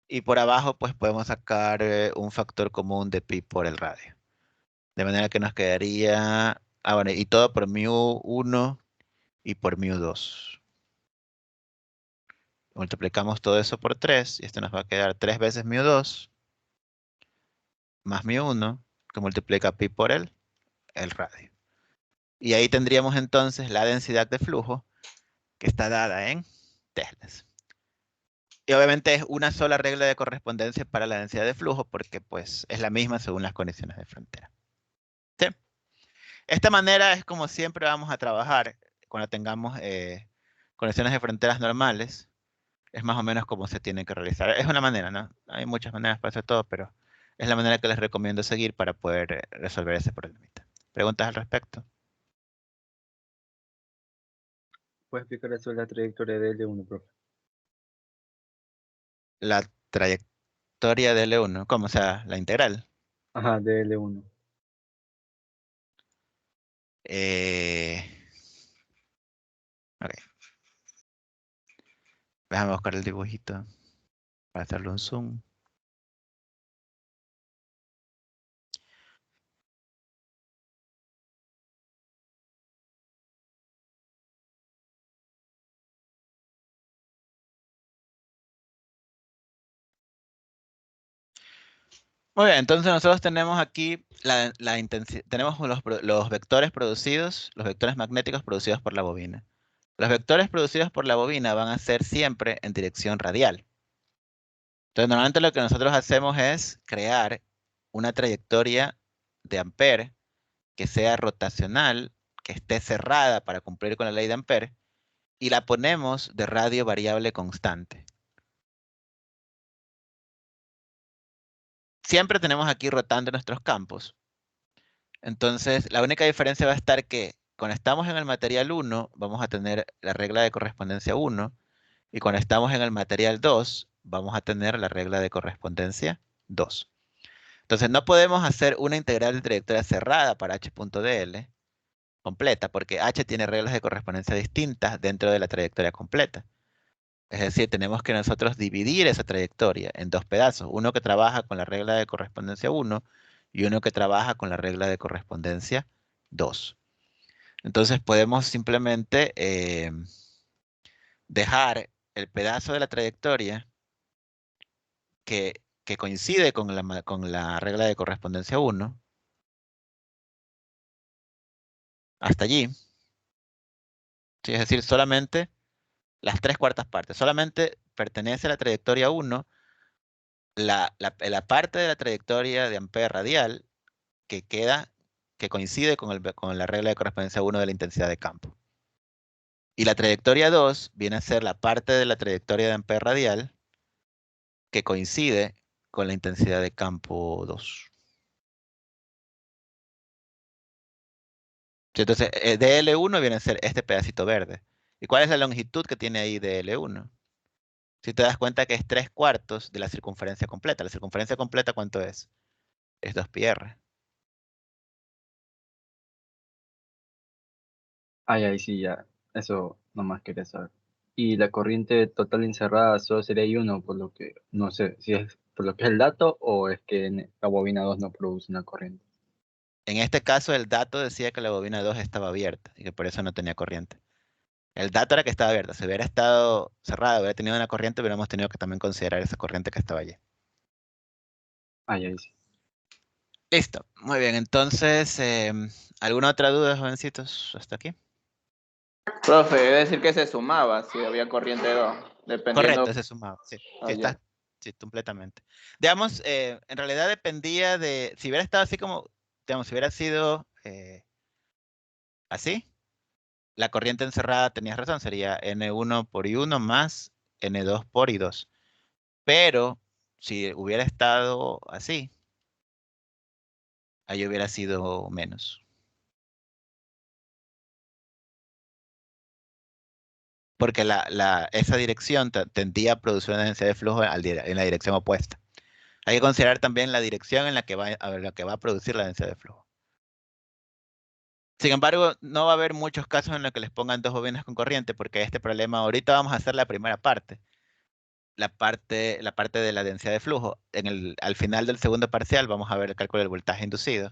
Y por abajo pues podemos sacar un factor común de pi por el radio. De manera que nos quedaría, bueno, y todo por μ1 y por μ2. Multiplicamos todo eso por 3 y esto nos va a quedar 3 veces μ2 más μ1 que multiplica pi por el radio. Y ahí tendríamos entonces la densidad de flujo que está dada en teslas. Y obviamente es una sola regla de correspondencia para la densidad de flujo porque pues es la misma según las condiciones de frontera. ¿Sí? Esta manera es como siempre vamos a trabajar cuando tengamos condiciones de fronteras normales. Es más o menos como se tiene que realizar. Es una manera, ¿no? Hay muchas maneras para hacer todo, pero es la manera que les recomiendo seguir para poder resolver ese problemita. ¿Preguntas al respecto? ¿Puedes explicar eso de la trayectoria de L1, profe? La trayectoria de L1, ¿cómo? O sea, la integral. Ajá, de L1. Ok. Déjame buscar el dibujito para hacerle un zoom. Muy bien, entonces nosotros tenemos aquí la intensidad, tenemos los vectores producidos, los vectores magnéticos producidos por la bobina. Los vectores producidos por la bobina van a ser siempre en dirección radial. Entonces, normalmente lo que nosotros hacemos es crear una trayectoria de Ampère que sea rotacional, que esté cerrada para cumplir con la ley de Ampère, y la ponemos de radio variable constante. Siempre tenemos aquí rotando nuestros campos. Entonces, la única diferencia va a estar que cuando estamos en el material 1, vamos a tener la regla de correspondencia 1, y cuando estamos en el material 2, vamos a tener la regla de correspondencia 2. Entonces, no podemos hacer una integral de trayectoria cerrada para h.dl completa, porque h tiene reglas de correspondencia distintas dentro de la trayectoria completa. Es decir, tenemos que nosotros dividir esa trayectoria en dos pedazos, uno que trabaja con la regla de correspondencia 1 y uno que trabaja con la regla de correspondencia 2. Entonces podemos simplemente dejar el pedazo de la trayectoria que coincide con la regla de correspondencia 1 hasta allí. Sí, es decir, solamente las 3/4 partes. Solamente pertenece a la trayectoria 1 la parte de la trayectoria de Ampère radial que coincide con la regla de correspondencia 1 de la intensidad de campo. Y la trayectoria 2 viene a ser la parte de la trayectoria de Ampère radial que coincide con la intensidad de campo 2. Sí, entonces, DL1 viene a ser este pedacito verde. ¿Y cuál es la longitud que tiene ahí DL1? Si te das cuenta que es 3/4 de la circunferencia completa. ¿La circunferencia completa cuánto es? Es 2πr. Ahí sí, ya. Eso nomás quería saber. Y la corriente total encerrada solo sería I1, por lo que no sé si es por lo que es el dato o es que la bobina 2 no produce una corriente. En este caso, el dato decía que la bobina 2 estaba abierta y que por eso no tenía corriente. El dato era que estaba abierta. Si hubiera estado cerrada, hubiera tenido una corriente, hubiéramos tenido que también considerar esa corriente que estaba allí. Ahí sí. Listo. Muy bien. Entonces, ¿alguna otra duda, jovencitos, hasta aquí? Profe, debe decir que se sumaba si había corriente 2, dependiendo. Correcto, ese sumado. Sí, Ah, sí, ya. está. Sí, completamente. Digamos, en realidad dependía de, si hubiera estado así como, digamos, si hubiera sido así, la corriente encerrada, tenías razón, sería N1 por I1 más N2 por I2. Pero si hubiera estado así, ahí hubiera sido menos. Porque esa dirección tendía a producir una densidad de flujo en la dirección opuesta. Hay que considerar también la dirección en la que va a producir la densidad de flujo. Sin embargo, no va a haber muchos casos en los que les pongan dos bobinas con corriente, porque este problema, ahorita vamos a hacer la primera parte. La parte de la densidad de flujo. Al final del segundo parcial vamos a ver el cálculo del voltaje inducido.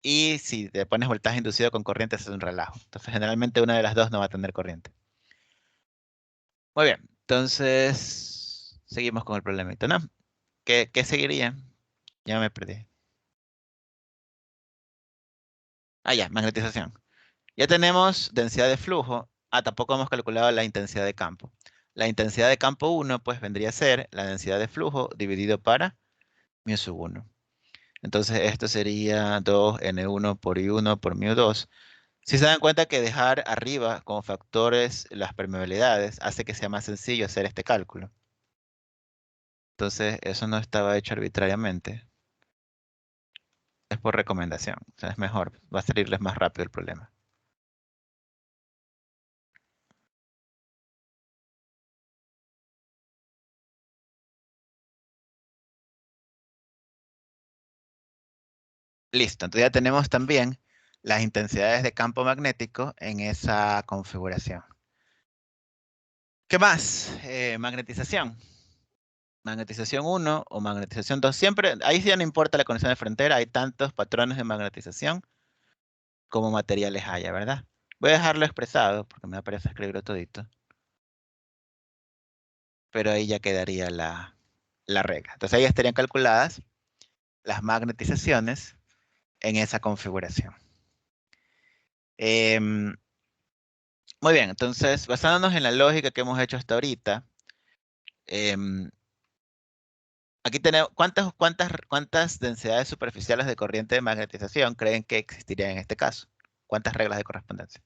Y si te pones voltaje inducido con corriente, eso es un relajo. Entonces, generalmente una de las dos no va a tener corriente. Muy bien, entonces seguimos con el problemito, ¿no? ¿Qué seguiría? Ya me perdí. Ah, ya, magnetización. Ya tenemos densidad de flujo. Ah, tampoco hemos calculado la intensidad de campo. La intensidad de campo 1, pues vendría a ser la densidad de flujo dividido para mu sub 1. Entonces esto sería 2N1 por I1 por mu2. Si se dan cuenta que dejar arriba como factores las permeabilidades hace que sea más sencillo hacer este cálculo. Entonces eso no estaba hecho arbitrariamente. Es por recomendación. O sea, es mejor. Va a salirles más rápido el problema. Listo. Entonces ya tenemos también las intensidades de campo magnético en esa configuración. ¿Qué más? Magnetización. Magnetización 1 o magnetización 2. Siempre, ahí ya no importa la conexión de frontera, hay tantos patrones de magnetización como materiales haya, ¿verdad? Voy a dejarlo expresado porque me aparece escribirlo todito. Pero ahí ya quedaría la regla. Entonces ahí estarían calculadas las magnetizaciones en esa configuración. Muy bien, entonces basándonos en la lógica que hemos hecho hasta ahorita, aquí tenemos, ¿cuántas densidades superficiales de corriente de magnetización creen que existirían en este caso? ¿Cuántas reglas de correspondencia?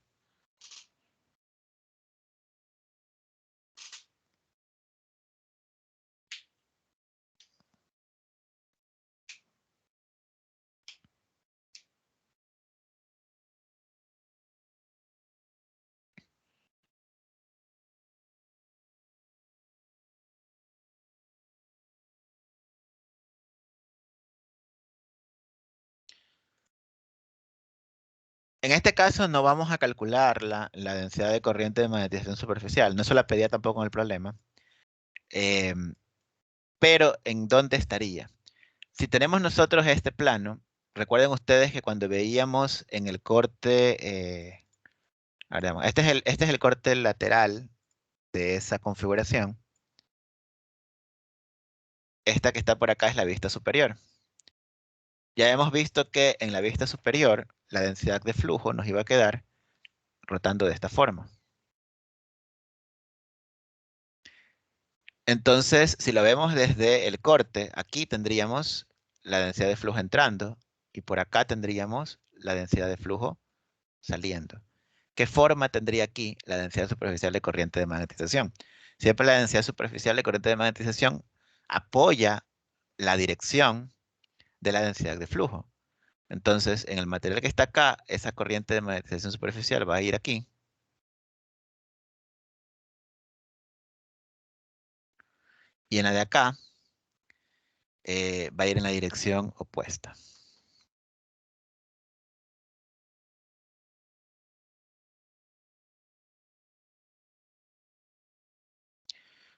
En este caso no vamos a calcular la densidad de corriente de magnetización superficial. No se la pedía tampoco en el problema. Pero ¿en dónde estaría? Si tenemos nosotros este plano, recuerden ustedes que cuando veíamos en el corte, este es el corte lateral de esa configuración. Esta que está por acá es la vista superior. Ya hemos visto que en la vista superior la densidad de flujo nos iba a quedar rotando de esta forma. Entonces, si lo vemos desde el corte, aquí tendríamos la densidad de flujo entrando y por acá tendríamos la densidad de flujo saliendo. ¿Qué forma tendría aquí la densidad superficial de corriente de magnetización? Siempre la densidad superficial de corriente de magnetización apoya la dirección de la densidad de flujo. Entonces, en el material que está acá, esa corriente de magnetización superficial va a ir aquí. Y en la de acá, va a ir en la dirección opuesta.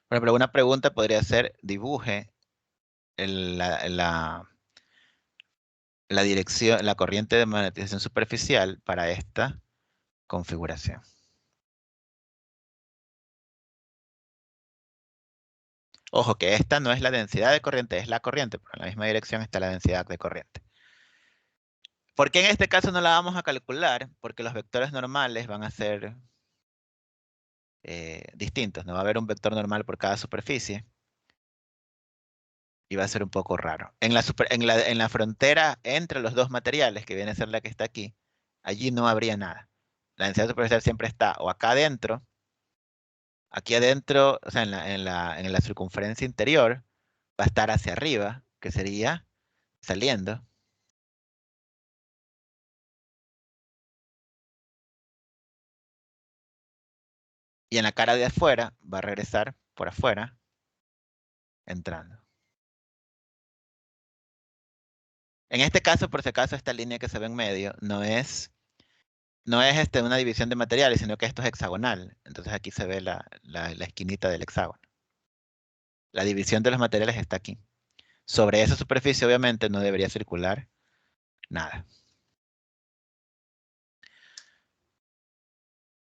Por ejemplo, una pregunta podría ser, dibuje la dirección, la corriente de magnetización superficial para esta configuración. Ojo que esta no es la densidad de corriente, es la corriente, pero en la misma dirección está la densidad de corriente. ¿Por qué en este caso no la vamos a calcular? Porque los vectores normales van a ser distintos. No va a haber un vector normal por cada superficie. Y va a ser un poco raro. En la frontera entre los dos materiales, que viene a ser la que está aquí, allí no habría nada. La densidad superficial siempre está o acá adentro Aquí adentro, o sea, en la circunferencia interior, va a estar hacia arriba, que sería saliendo. Y en la cara de afuera va a regresar por afuera, entrando. En este caso, por si acaso, esta línea que se ve en medio no es una división de materiales, sino que esto es hexagonal. Entonces aquí se ve la esquinita del hexágono. La división de los materiales está aquí. Sobre esa superficie, obviamente, no debería circular nada.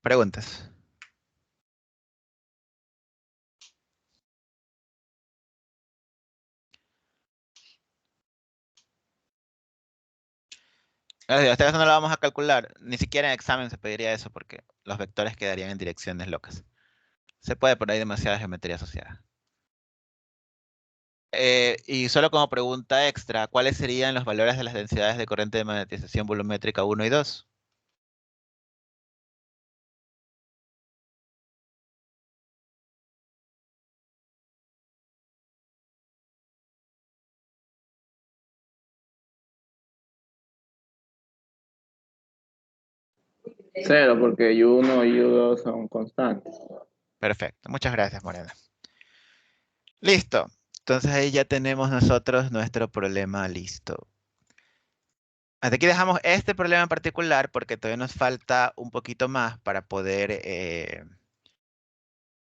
¿Preguntas? Esta vez no la vamos a calcular. Ni siquiera en examen se pediría eso porque los vectores quedarían en direcciones locas. Se puede, pero hay demasiada geometría asociada. Y solo como pregunta extra, ¿cuáles serían los valores de las densidades de corriente de magnetización volumétrica 1 y 2? Cero, porque U1 y U2 son constantes. Perfecto. Muchas gracias, Morena. Listo. Entonces ahí ya tenemos nosotros nuestro problema listo. Hasta aquí dejamos este problema en particular porque todavía nos falta un poquito más para poder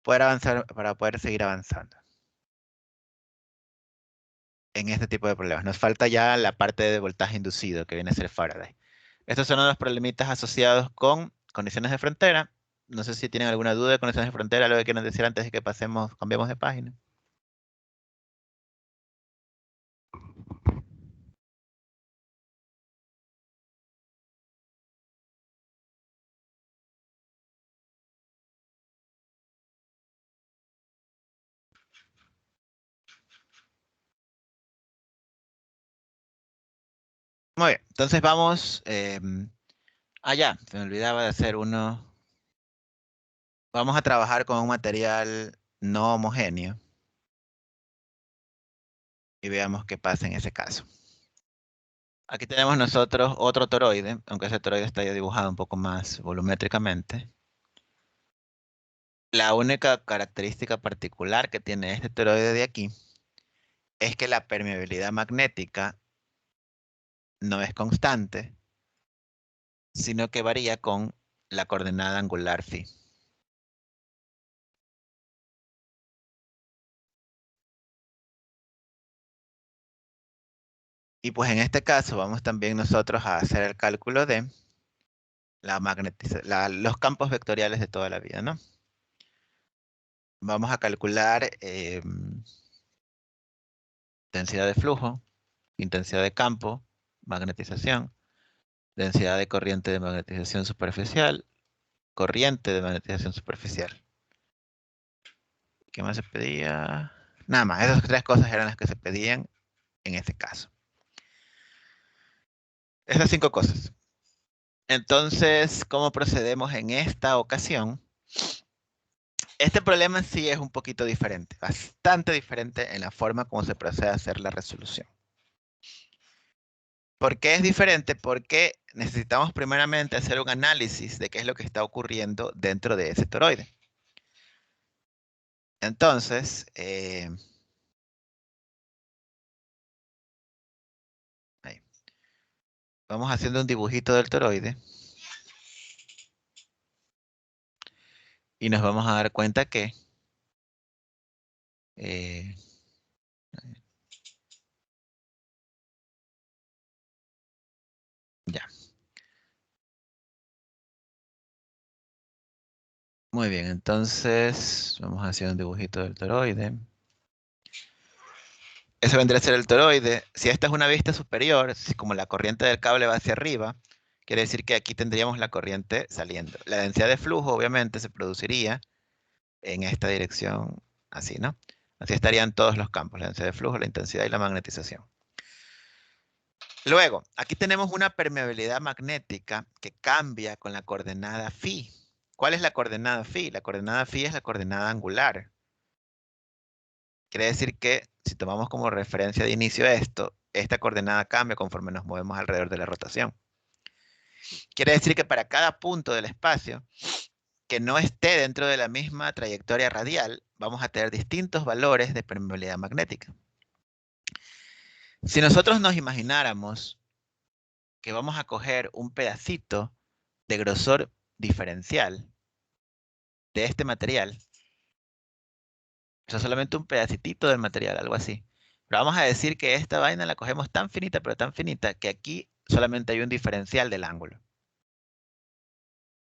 avanzar, para poder seguir avanzando en este tipo de problemas. Nos falta ya la parte de voltaje inducido que viene a ser Faraday. Estos son los problemitas asociados con condiciones de frontera. No sé si tienen alguna duda de condiciones de frontera, lo que quieran decir antes de que cambiemos de página. Muy bien, entonces vamos. Ya, se me olvidaba de hacer uno. Vamos a trabajar con un material no homogéneo. Y veamos qué pasa en ese caso. Aquí tenemos nosotros otro toroide, aunque ese toroide está ya dibujado un poco más volumétricamente. La única característica particular que tiene este toroide de aquí es que la permeabilidad magnética no es constante, sino que varía con la coordenada angular phi. Y pues en este caso vamos también nosotros a hacer el cálculo de los campos vectoriales de toda la vida, ¿no? Vamos a calcular densidad de flujo, intensidad de campo, magnetización, densidad de corriente de magnetización superficial, corriente de magnetización superficial. ¿Qué más se pedía? Nada más, esas tres cosas eran las que se pedían en este caso. Esas 5 cosas. Entonces, ¿cómo procedemos en esta ocasión? Este problema sí es un poquito diferente, bastante diferente en la forma como se procede a hacer la resolución. ¿Por qué es diferente? Porque necesitamos primeramente hacer un análisis de qué es lo que está ocurriendo dentro de ese toroide. Entonces, ahí. Vamos haciendo un dibujito del toroide. Y nos vamos a dar cuenta que ya. Muy bien, entonces vamos haciendo un dibujito del toroide. Ese vendría a ser el toroide. Si esta es una vista superior, como la corriente del cable va hacia arriba, quiere decir que aquí tendríamos la corriente saliendo. La densidad de flujo, obviamente, se produciría en esta dirección, así, ¿no? Así estarían todos los campos, la densidad de flujo, la intensidad y la magnetización. Luego, aquí tenemos una permeabilidad magnética que cambia con la coordenada phi. ¿Cuál es la coordenada phi? La coordenada phi es la coordenada angular. Quiere decir que si tomamos como referencia de inicio esto, esta coordenada cambia conforme nos movemos alrededor de la rotación. Quiere decir que para cada punto del espacio que no esté dentro de la misma trayectoria radial, vamos a tener distintos valores de permeabilidad magnética. Si nosotros nos imagináramos que vamos a coger un pedacito de grosor diferencial de este material, o sea, solamente un pedacitito del material, algo así. Pero vamos a decir que esta vaina la cogemos tan finita, pero tan finita, que aquí solamente hay un diferencial del ángulo.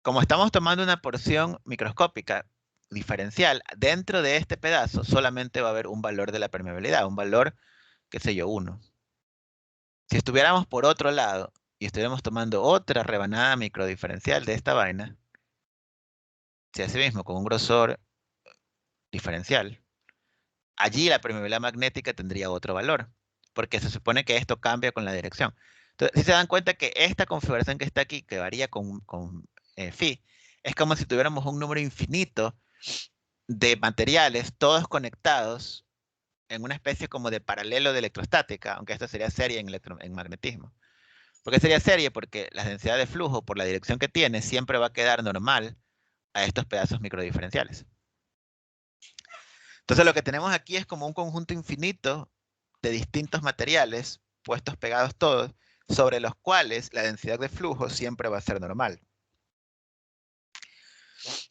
Como estamos tomando una porción microscópica diferencial, dentro de este pedazo solamente va a haber un valor de la permeabilidad, un valor, qué sé yo, 1. Si estuviéramos por otro lado y estuviéramos tomando otra rebanada microdiferencial de esta vaina, si así mismo con un grosor diferencial, allí la permeabilidad magnética tendría otro valor, porque se supone que esto cambia con la dirección. Entonces, si se dan cuenta que esta configuración que está aquí, que varía con phi, es como si tuviéramos un número infinito de materiales, todos conectados en una especie como de paralelo de electrostática, aunque esto sería serie en magnetismo. ¿Por qué sería serie? Porque la densidad de flujo, por la dirección que tiene, siempre va a quedar normal a estos pedazos microdiferenciales. Entonces lo que tenemos aquí es como un conjunto infinito de distintos materiales, puestos pegados todos, sobre los cuales la densidad de flujo siempre va a ser normal.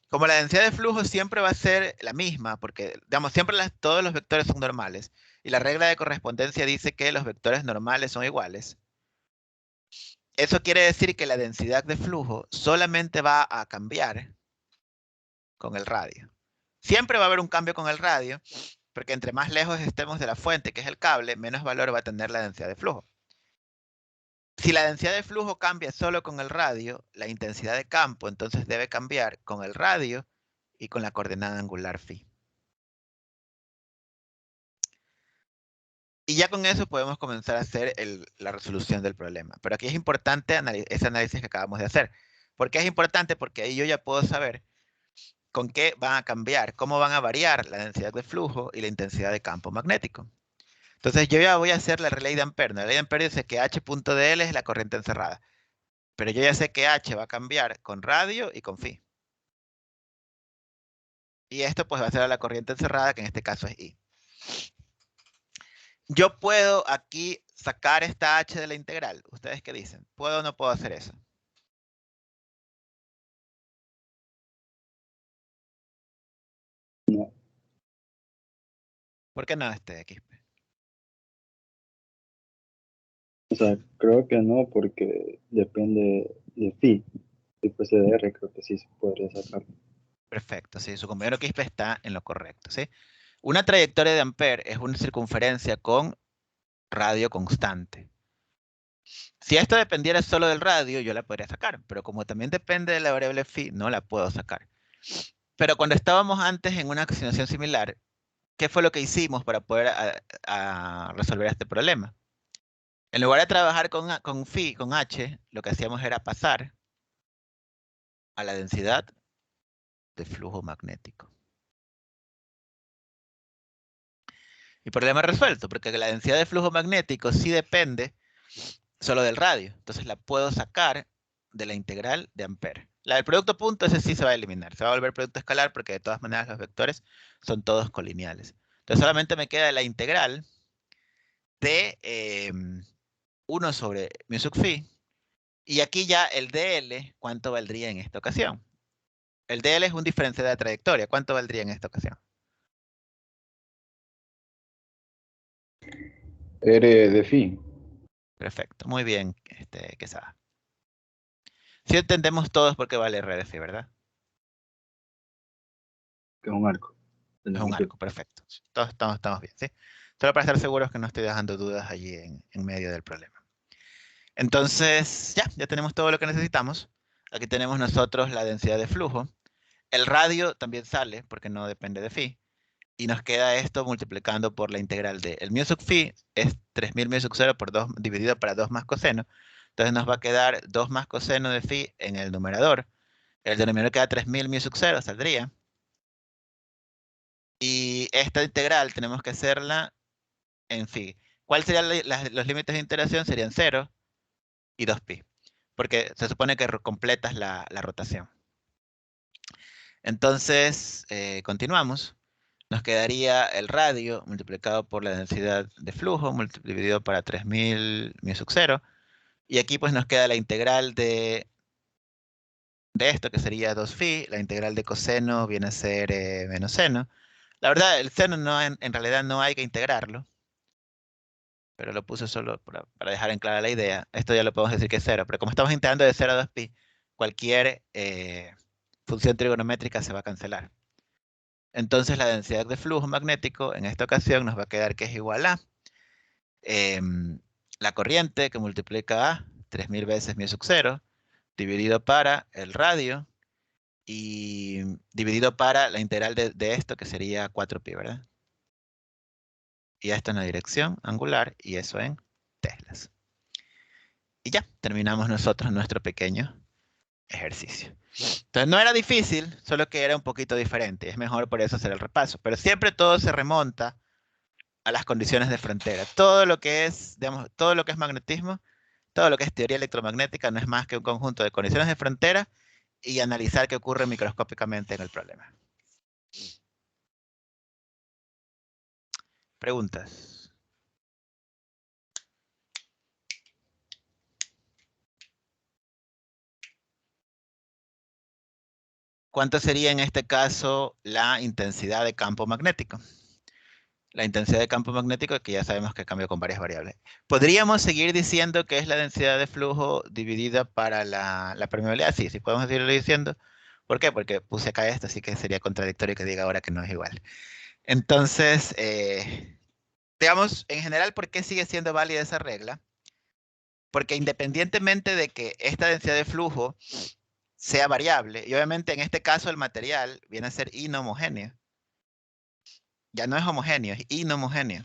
Como la densidad de flujo siempre va a ser la misma, porque digamos, siempre todos los vectores son normales, y la regla de correspondencia dice que los vectores normales son iguales, eso quiere decir que la densidad de flujo solamente va a cambiar con el radio. Siempre va a haber un cambio con el radio, porque entre más lejos estemos de la fuente, que es el cable, menos valor va a tener la densidad de flujo. Si la densidad de flujo cambia solo con el radio, la intensidad de campo entonces debe cambiar con el radio y con la coordenada angular phi. Y ya con eso podemos comenzar a hacer la resolución del problema. Pero aquí es importante ese análisis que acabamos de hacer. ¿Por qué es importante? Porque ahí yo ya puedo saber con qué van a cambiar, cómo van a variar la densidad de flujo y la intensidad de campo magnético. Entonces yo ya voy a hacer la ley de Ampère. La ley de Ampère dice que H.dl es la corriente encerrada. Pero yo ya sé que H va a cambiar con radio y con phi. Y esto pues va a ser la corriente encerrada, que en este caso es I. Yo puedo aquí sacar esta H de la integral. ¿Ustedes qué dicen? ¿Puedo o no puedo hacer eso? No. ¿Por qué no Quispe? O sea, creo que no, porque depende de phi. Si fuese de R, creo que sí se podría sacar. Perfecto, sí, su compañero Quispe está en lo correcto, ¿sí? Una trayectoria de Ampère es una circunferencia con radio constante. Si esto dependiera solo del radio, yo la podría sacar, pero como también depende de la variable phi, no la puedo sacar. Pero cuando estábamos antes en una situación similar, ¿qué fue lo que hicimos para poder resolver este problema? En lugar de trabajar con phi, con H, lo que hacíamos era pasar a la densidad de flujo magnético. Y problema resuelto, porque la densidad de flujo magnético sí depende solo del radio. Entonces la puedo sacar de la integral de Ampère. La del producto punto, ese sí se va a eliminar. Se va a volver producto escalar porque de todas maneras los vectores son todos colineales. Entonces solamente me queda la integral de 1 sobre mu sub phi. Y aquí ya el dl, ¿cuánto valdría en esta ocasión? El dl es un diferencial de la trayectoria. ¿Cuánto valdría en esta ocasión? R de phi. Perfecto, muy bien, Quesada. Si entendemos todos por qué vale R de phi, ¿verdad? Que es un arco. Es un arco, perfecto. Todos estamos bien, ¿sí? Solo para estar seguros que no estoy dejando dudas allí en medio del problema. Entonces, ya tenemos todo lo que necesitamos. Aquí tenemos nosotros la densidad de flujo. El radio también sale porque no depende de phi. Y nos queda esto multiplicando por la integral de el mu sub phi es 3000 mu sub 0 por 2 dividido para 2 más coseno. Entonces nos va a quedar 2 más coseno de phi en el numerador, El denominador queda 3000 mu sub 0, saldría. Y esta integral tenemos que hacerla en phi. ¿Cuáles serían los límites de integración? Serían 0 y 2pi. Porque se supone que completas la rotación. Entonces, continuamos. Nos quedaría el radio multiplicado por la densidad de flujo, dividido para 3000 mu sub 0. Y aquí pues nos queda la integral de esto, que sería 2phi. La integral de coseno viene a ser menos seno. La verdad, el seno no, en realidad no hay que integrarlo. Pero lo puse solo para dejar en clara la idea. Esto ya lo podemos decir que es 0. Pero como estamos integrando de 0 a 2pi, cualquier función trigonométrica se va a cancelar. Entonces la densidad de flujo magnético en esta ocasión nos va a quedar que es igual a la corriente que multiplica a 3000 veces mu sub 0, dividido para el radio y dividido para la integral de esto, que sería 4pi, ¿verdad? Y esto en la dirección angular y eso en teslas. Y ya, terminamos nosotros nuestro pequeño ejercicio. Entonces no era difícil, solo que era un poquito diferente. Es mejor por eso hacer el repaso. Pero siempre todo se remonta a las condiciones de frontera. Todo lo que es, digamos, todo lo que es magnetismo, todo lo que es teoría electromagnética no es más que un conjunto de condiciones de frontera y analizar qué ocurre microscópicamente en el problema. Preguntas. ¿Cuánto sería en este caso la intensidad de campo magnético? La intensidad de campo magnético, que ya sabemos que cambia con varias variables. ¿Podríamos seguir diciendo que es la densidad de flujo dividida para la permeabilidad? Sí, sí podemos seguirlo diciendo. ¿Por qué? Porque puse acá esto, así que sería contradictorio que diga ahora que no es igual. Entonces, digamos, en general, ¿por qué sigue siendo válida esa regla? Porque independientemente de que esta densidad de flujo sea variable, y obviamente en este caso el material viene a ser inhomogéneo. Ya no es homogéneo, es inhomogéneo.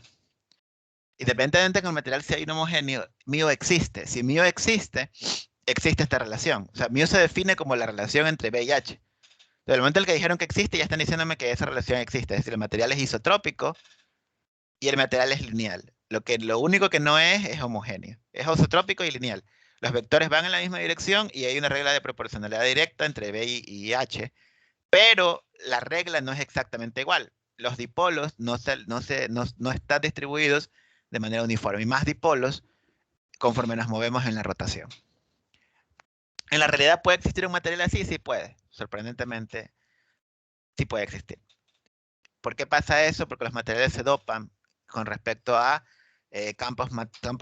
Independientemente de que el material sea inhomogéneo, μ existe. Si μ existe, existe esta relación. O sea, μ se define como la relación entre B y H. Desde el momento en el que dijeron que existe, ya están diciéndome que esa relación existe. Es decir, el material es isotrópico y el material es lineal. Lo único que no es homogéneo. Es isotrópico y lineal. Los vectores van en la misma dirección y hay una regla de proporcionalidad directa entre B y H. Pero la regla no es exactamente igual. Los dipolos no están distribuidos de manera uniforme. Y más dipolos conforme nos movemos en la rotación. ¿En la realidad puede existir un material así? Sí puede. Sorprendentemente, sí puede existir. ¿Por qué pasa eso? Porque los materiales se dopan con respecto a campos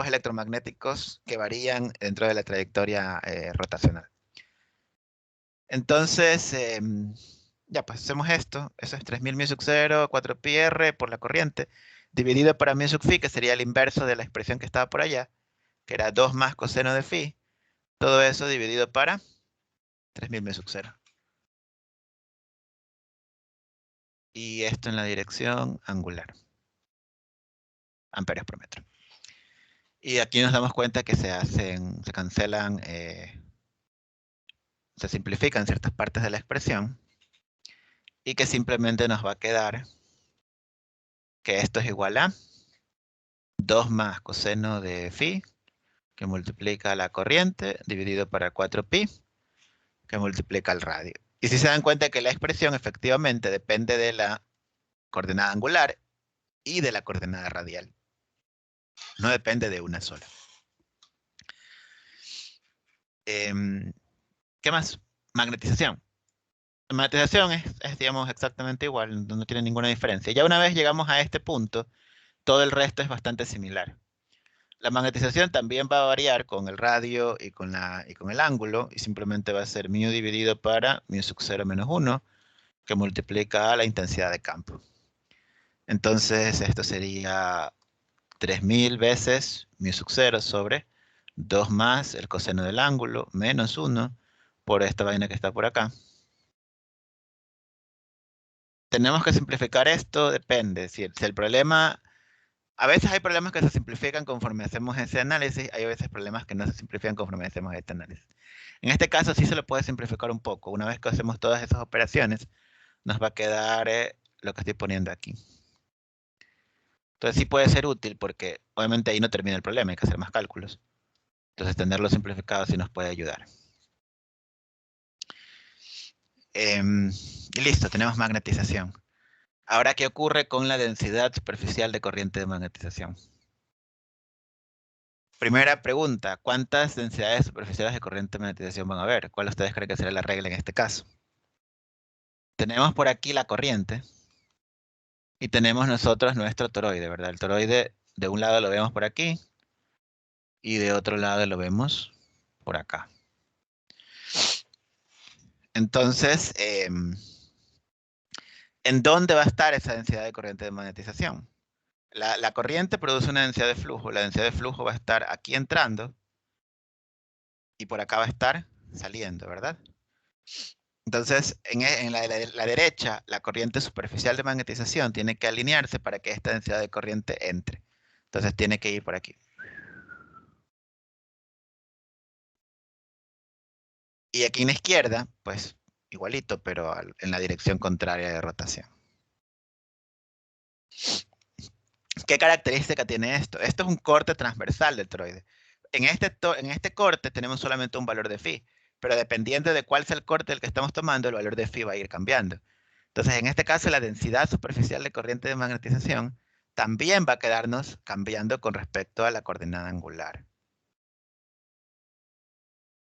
electromagnéticos que varían dentro de la trayectoria rotacional. Entonces, ya pues hacemos esto. Eso es 3000 mu sub 0, 4pi r por la corriente, dividido para mu sub phi, que sería el inverso de la expresión que estaba por allá, que era 2 más coseno de phi. Todo eso dividido para 3000 mu sub 0. Y esto en la dirección angular. Amperios por metro. Y aquí nos damos cuenta que se cancelan, se simplifican ciertas partes de la expresión. Y que simplemente nos va a quedar que esto es igual a 2 más coseno de phi, que multiplica la corriente, dividido para 4pi, que multiplica el radio. Y si se dan cuenta que la expresión efectivamente depende de la coordenada angular y de la coordenada radial. No depende de una sola. ¿Qué más? Magnetización. La magnetización es, digamos, exactamente igual, no tiene ninguna diferencia. Ya una vez llegamos a este punto, todo el resto es bastante similar. La magnetización también va a variar con el radio y con el ángulo, y simplemente va a ser μ dividido para μ sub 0 menos 1, que multiplica la intensidad de campo. Entonces esto sería 3000 veces μ sub 0 sobre 2 más el coseno del ángulo menos 1 por esta vaina que está por acá. Tenemos que simplificar esto, depende. Si el problema A veces hay problemas que se simplifican conforme hacemos ese análisis, hay a veces problemas que no se simplifican conforme hacemos este análisis. En este caso sí se lo puede simplificar un poco. Una vez que hacemos todas esas operaciones, nos va a quedar lo que estoy poniendo aquí. Entonces sí puede ser útil porque obviamente ahí no termina el problema, hay que hacer más cálculos. Entonces tenerlo simplificado sí nos puede ayudar. Y listo, tenemos magnetización. Ahora, ¿qué ocurre con la densidad superficial de corriente de magnetización? Primera pregunta, ¿cuántas densidades superficiales de corriente de magnetización van a haber? ¿Cuál ustedes creen que será la regla en este caso? Tenemos por aquí la corriente y tenemos nosotros nuestro toroide, ¿verdad? El toroide de un lado lo vemos por aquí y de otro lado lo vemos por acá. Entonces, ¿en dónde va a estar esa densidad de corriente de magnetización? La corriente produce una densidad de flujo. La densidad de flujo va a estar aquí entrando y por acá va a estar saliendo, ¿verdad? Entonces, en la derecha, la corriente superficial de magnetización tiene que alinearse para que esta densidad de corriente entre. Entonces tiene que ir por aquí. Y aquí en la izquierda, pues igualito, pero en la dirección contraria de rotación. ¿Qué característica tiene esto? Esto es un corte transversal del toroide. En este corte tenemos solamente un valor de phi, pero dependiendo de cuál sea el corte del que estamos tomando, el valor de phi va a ir cambiando. Entonces, en este caso, la densidad superficial de corriente de magnetización también va a quedarnos cambiando con respecto a la coordenada angular.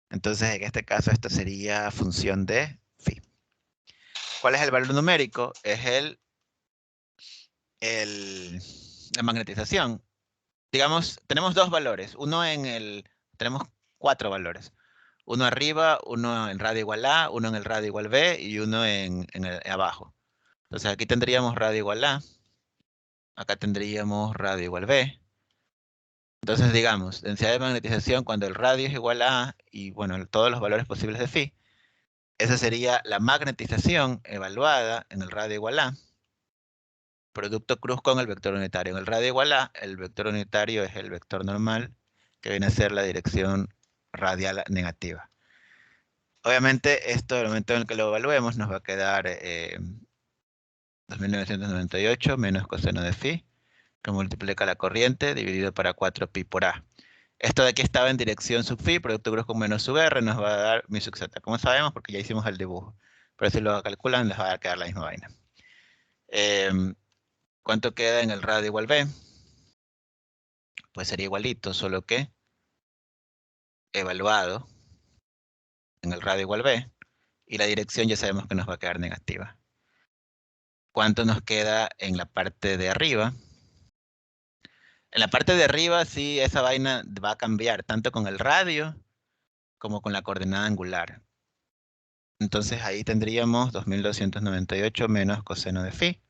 Entonces, en este caso, esto sería función de phi. ¿Cuál es el valor numérico? Es la magnetización. Digamos, tenemos dos valores. Tenemos 4 valores. Uno arriba, uno en radio igual A, uno en el radio igual B y uno en el abajo. Entonces aquí tendríamos radio igual A. Acá tendríamos radio igual B. Entonces digamos, densidad de magnetización cuando el radio es igual a A y bueno, todos los valores posibles de phi. Esa sería la magnetización evaluada en el radio igual a. Producto cruz con el vector unitario. En el radio igual a, el vector unitario es el vector normal, que viene a ser la dirección radial negativa. Obviamente, esto, en el momento en el que lo evaluemos, nos va a quedar 2.998 menos coseno de phi, que multiplica la corriente, dividido para 4pi por A. Esto de aquí estaba en dirección sub phi, producto cruz con menos sub R, nos va a dar mi sub z. Como sabemos, porque ya hicimos el dibujo. Pero si lo calculan, les va a quedar la misma vaina. ¿Cuánto queda en el radio igual B? Pues sería igualito, solo que evaluado en el radio igual B, y la dirección ya sabemos que nos va a quedar negativa. ¿Cuánto nos queda en la parte de arriba? En la parte de arriba sí, esa vaina va a cambiar, tanto con el radio como con la coordenada angular. Entonces ahí tendríamos 2.298 menos coseno de phi,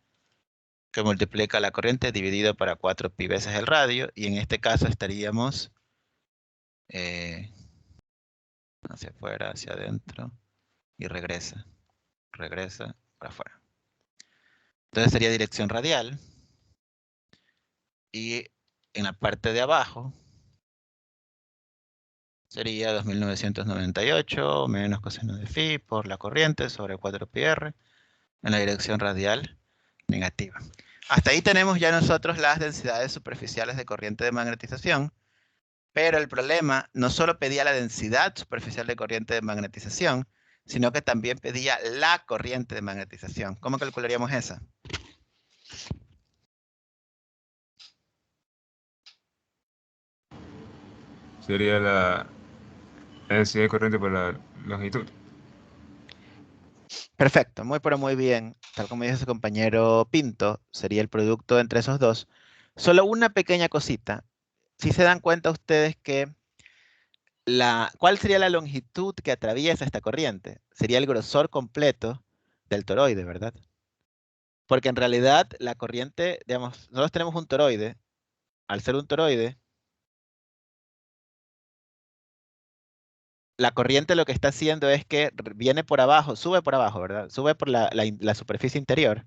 que multiplica la corriente dividido para 4pi veces el radio, y en este caso estaríamos hacia afuera, hacia adentro, y regresa para afuera. Entonces sería dirección radial, y en la parte de abajo sería 2.998 menos coseno de phi por la corriente sobre 4πr en la dirección radial negativa. Hasta ahí tenemos ya nosotros las densidades superficiales de corriente de magnetización, pero el problema no solo pedía la densidad superficial de corriente de magnetización, sino que también pedía la corriente de magnetización. ¿Cómo calcularíamos esa? Sería la densidad de corriente por la longitud. Perfecto, pero muy bien. Tal como dice su compañero Pinto, sería el producto entre esos dos. Solo una pequeña cosita. Si se dan cuenta ustedes que ¿cuál sería la longitud que atraviesa esta corriente? Sería el grosor completo del toroide, ¿verdad? Porque en realidad la corriente, digamos, nosotros tenemos un toroide. Al ser un toroide, la corriente lo que está haciendo es que viene por abajo, sube por abajo, ¿verdad? Sube por la superficie interior,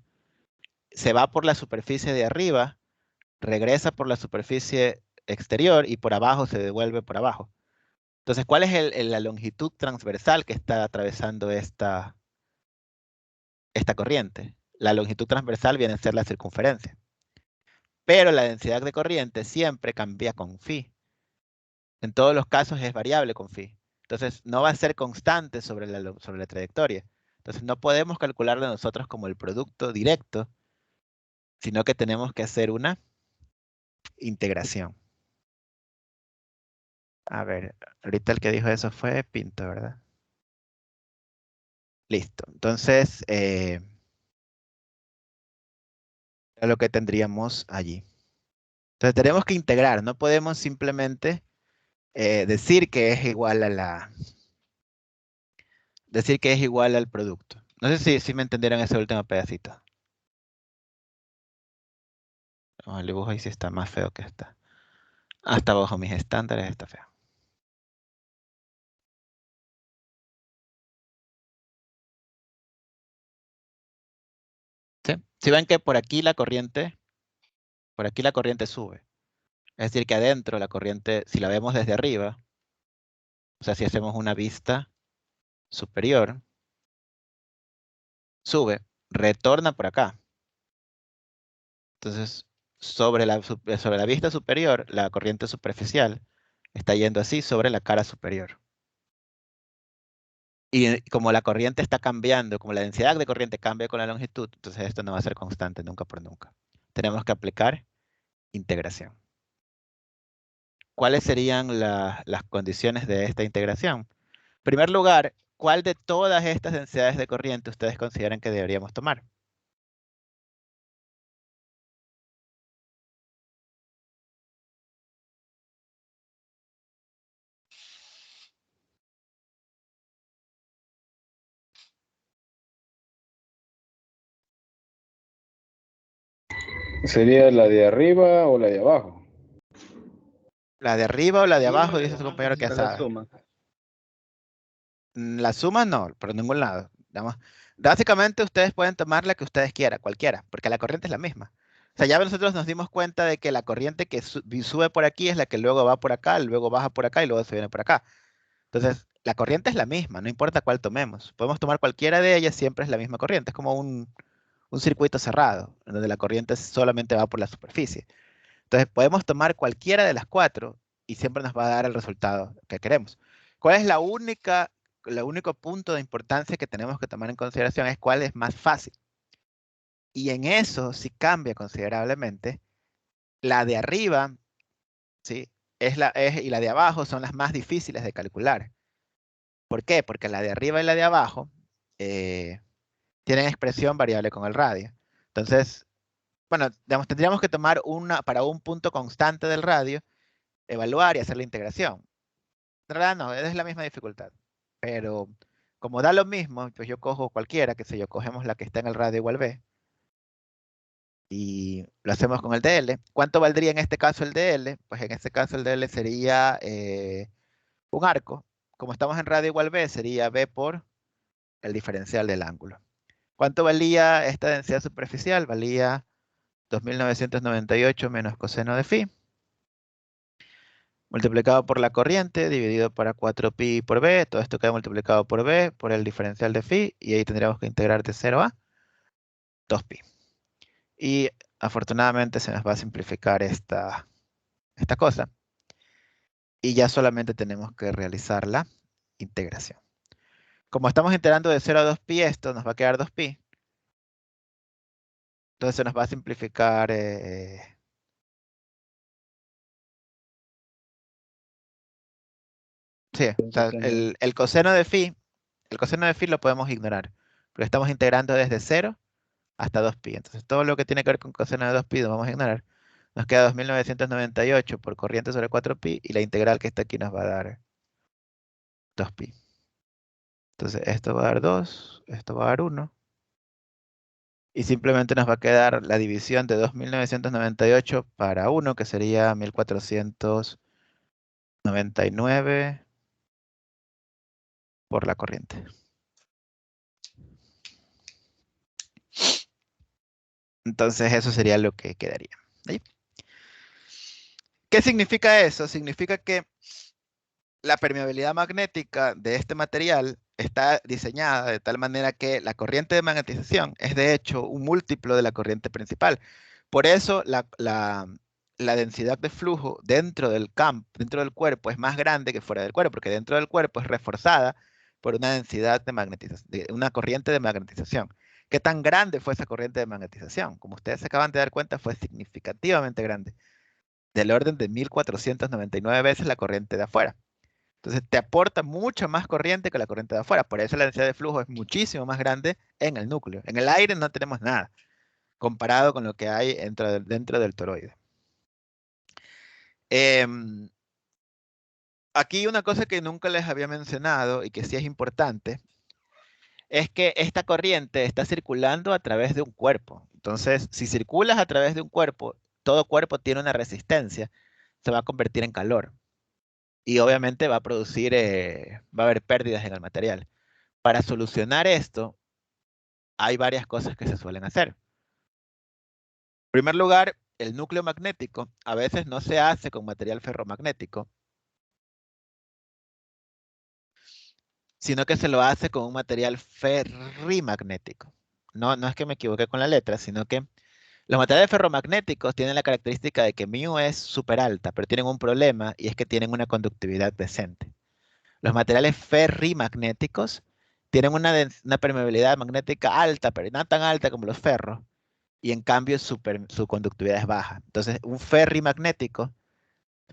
se va por la superficie de arriba regresa por la superficie exterior y por abajo se devuelve por abajo. Entonces, ¿cuál es la longitud transversal que está atravesando esta corriente? La longitud transversal viene a ser la circunferencia. Pero la densidad de corriente siempre cambia con phi. En todos los casos es variable con phi. Entonces, no va a ser constante sobre la trayectoria. Entonces, no podemos calcularlo nosotros como el producto directo, sino que tenemos que hacer una integración. A ver, ahorita el que dijo eso fue Pinto, ¿verdad? Listo. Entonces, es lo que tendríamos allí. Entonces, tenemos que integrar. No podemos simplemente decir que es igual a decir que es igual al producto. No sé si me entendieron ese último pedacito. Oh, el dibujo ahí sí está más feo que está. Hasta bajo mis estándares está feo. ¿Sí? Si ven que por aquí la corriente sube. Es decir, que adentro la corriente, si la vemos desde arriba, o sea, si hacemos una vista superior, sube, retorna por acá. Entonces, sobre la vista superior, la corriente superficial está yendo así sobre la cara superior. Y como la corriente está cambiando, como la densidad de corriente cambia con la longitud, entonces esto no va a ser constante nunca por nunca. Tenemos que aplicar integración. ¿Cuáles serían las condiciones de esta integración? En primer lugar, ¿cuál de todas estas densidades de corriente ustedes consideran que deberíamos tomar? ¿Sería la de arriba o la de abajo? ¿La de arriba o la de abajo? Dice su compañero que Está la sabe. suma. La suma no, por ningún lado. Digamos, básicamente ustedes pueden tomar la que ustedes quieran, cualquiera, porque la corriente es la misma. O sea, ya nosotros nos dimos cuenta de que la corriente que sube por aquí es la que luego va por acá, luego baja por acá y luego se viene por acá. Entonces, la corriente es la misma, no importa cuál tomemos. Podemos tomar cualquiera de ellas, siempre es la misma corriente. Es como un circuito cerrado, en donde la corriente solamente va por la superficie. Entonces, podemos tomar cualquiera de las cuatro y siempre nos va a dar el resultado que queremos. ¿Cuál es el único punto de importancia que tenemos que tomar en consideración? Es cuál es más fácil. Y en eso sí cambia considerablemente. La de arriba, ¿sí? Y la de abajo son las más difíciles de calcular. ¿Por qué? Porque la de arriba y la de abajo tienen expresión variable con el radio. Entonces, bueno, digamos, tendríamos que tomar para un punto constante del radio, evaluar y hacer la integración. En realidad no, es la misma dificultad. Pero como da lo mismo, pues yo cojo cualquiera, que sé yo, cogemos la que está en el radio igual B. Y lo hacemos con el DL. ¿Cuánto valdría en este caso el DL? Pues en este caso el DL sería un arco. Como estamos en radio igual B, sería B por el diferencial del ángulo. ¿Cuánto valía esta densidad superficial? Valía 2998 menos coseno de phi, multiplicado por la corriente, dividido para 4pi por b. Todo esto queda multiplicado por b, por el diferencial de phi, y ahí tendríamos que integrar de 0 a 2pi. Y afortunadamente se nos va a simplificar esta cosa. Y ya solamente tenemos que realizar la integración. Como estamos integrando de 0 a 2pi, esto nos va a quedar 2pi. Entonces se nos va a simplificar sí, o sea, el coseno de phi lo podemos ignorar, porque estamos integrando desde 0 hasta 2pi. Entonces todo lo que tiene que ver con coseno de 2pi lo vamos a ignorar. Nos queda 2998 por corriente sobre 4pi y la integral que está aquí nos va a dar 2pi. Entonces esto va a dar 2, esto va a dar 1. Y simplemente nos va a quedar la división de 2998 para 1, que sería 1499 por la corriente. Entonces eso sería lo que quedaría. ¿Sí? ¿Qué significa eso? Significa que la permeabilidad magnética de este material está diseñada de tal manera que la corriente de magnetización es de hecho un múltiplo de la corriente principal. Por eso la densidad de flujo dentro del campo, dentro del cuerpo es más grande que fuera del cuerpo, porque dentro del cuerpo es reforzada por una densidad de magnetización, una corriente de magnetización. ¿Qué tan grande fue esa corriente de magnetización? Como ustedes se acaban de dar cuenta, fue significativamente grande, del orden de 1499 veces la corriente de afuera. Entonces te aporta mucho más corriente que la corriente de afuera. Por eso la densidad de flujo es muchísimo más grande en el núcleo. En el aire no tenemos nada, comparado con lo que hay dentro del toroide. Aquí una cosa que nunca les había mencionado y que sí es importante, es que esta corriente está circulando a través de un cuerpo. Entonces, si circulas a través de un cuerpo, todo cuerpo tiene una resistencia, se va a convertir en calor. Y obviamente va a producir, va a haber pérdidas en el material. Para solucionar esto, hay varias cosas que se suelen hacer. En primer lugar, el núcleo magnético a veces no se hace con material ferromagnético, sino que se lo hace con un material ferrimagnético. No es que me equivoqué con la letra, sino que los materiales ferromagnéticos tienen la característica de que μ es súper alta, pero tienen un problema y es que tienen una conductividad decente. Los materiales ferrimagnéticos tienen una permeabilidad magnética alta, pero no tan alta como los ferros, y en cambio su conductividad es baja. Entonces, un ferrimagnético,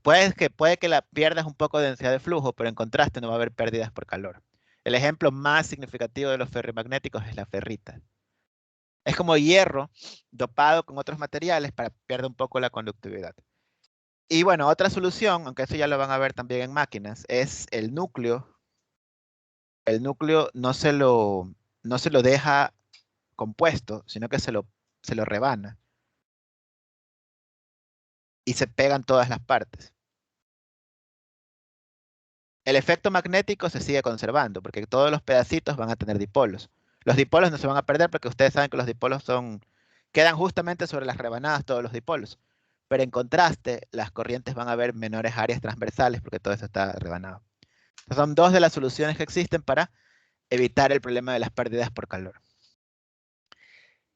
puede que la pierdas un poco de densidad de flujo, pero en contraste no va a haber pérdidas por calor. El ejemplo más significativo de los ferrimagnéticos es la ferrita. Es como hierro dopado con otros materiales para perder un poco la conductividad. Y bueno, otra solución, aunque eso ya lo van a ver también en máquinas, es el núcleo. El núcleo no se lo deja compuesto, sino que se lo rebana. Y se pegan todas las partes. El efecto magnético se sigue conservando, porque todos los pedacitos van a tener dipolos. Los dipolos no se van a perder porque ustedes saben que los dipolos quedan justamente sobre las rebanadas todos los dipolos. Pero en contraste, las corrientes van a ver menores áreas transversales porque todo eso está rebanado. Estas son dos de las soluciones que existen para evitar el problema de las pérdidas por calor.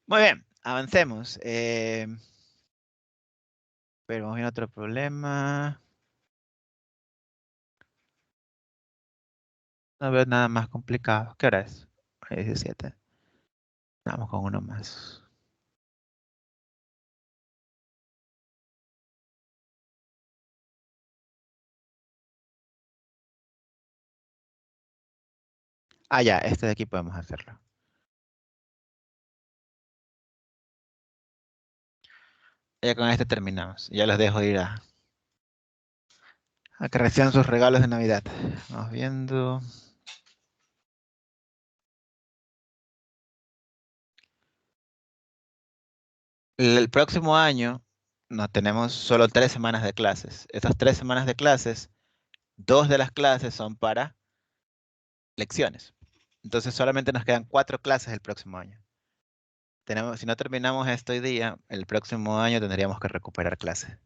Muy bien, avancemos. Pero vamos a ver otro problema. No veo nada más complicado. ¿Qué hora es? 17. Vamos con uno más. Ah, ya, este de aquí podemos hacerlo. Ya con este terminamos. Ya los dejo ir a que reciban sus regalos de Navidad. Vamos viendo. El próximo año no tenemos solo 3 semanas de clases. Esas 3 semanas de clases, 2 de las clases son para lecciones. Entonces solamente nos quedan 4 clases el próximo año. Si no terminamos esto hoy día, el próximo año tendríamos que recuperar clases.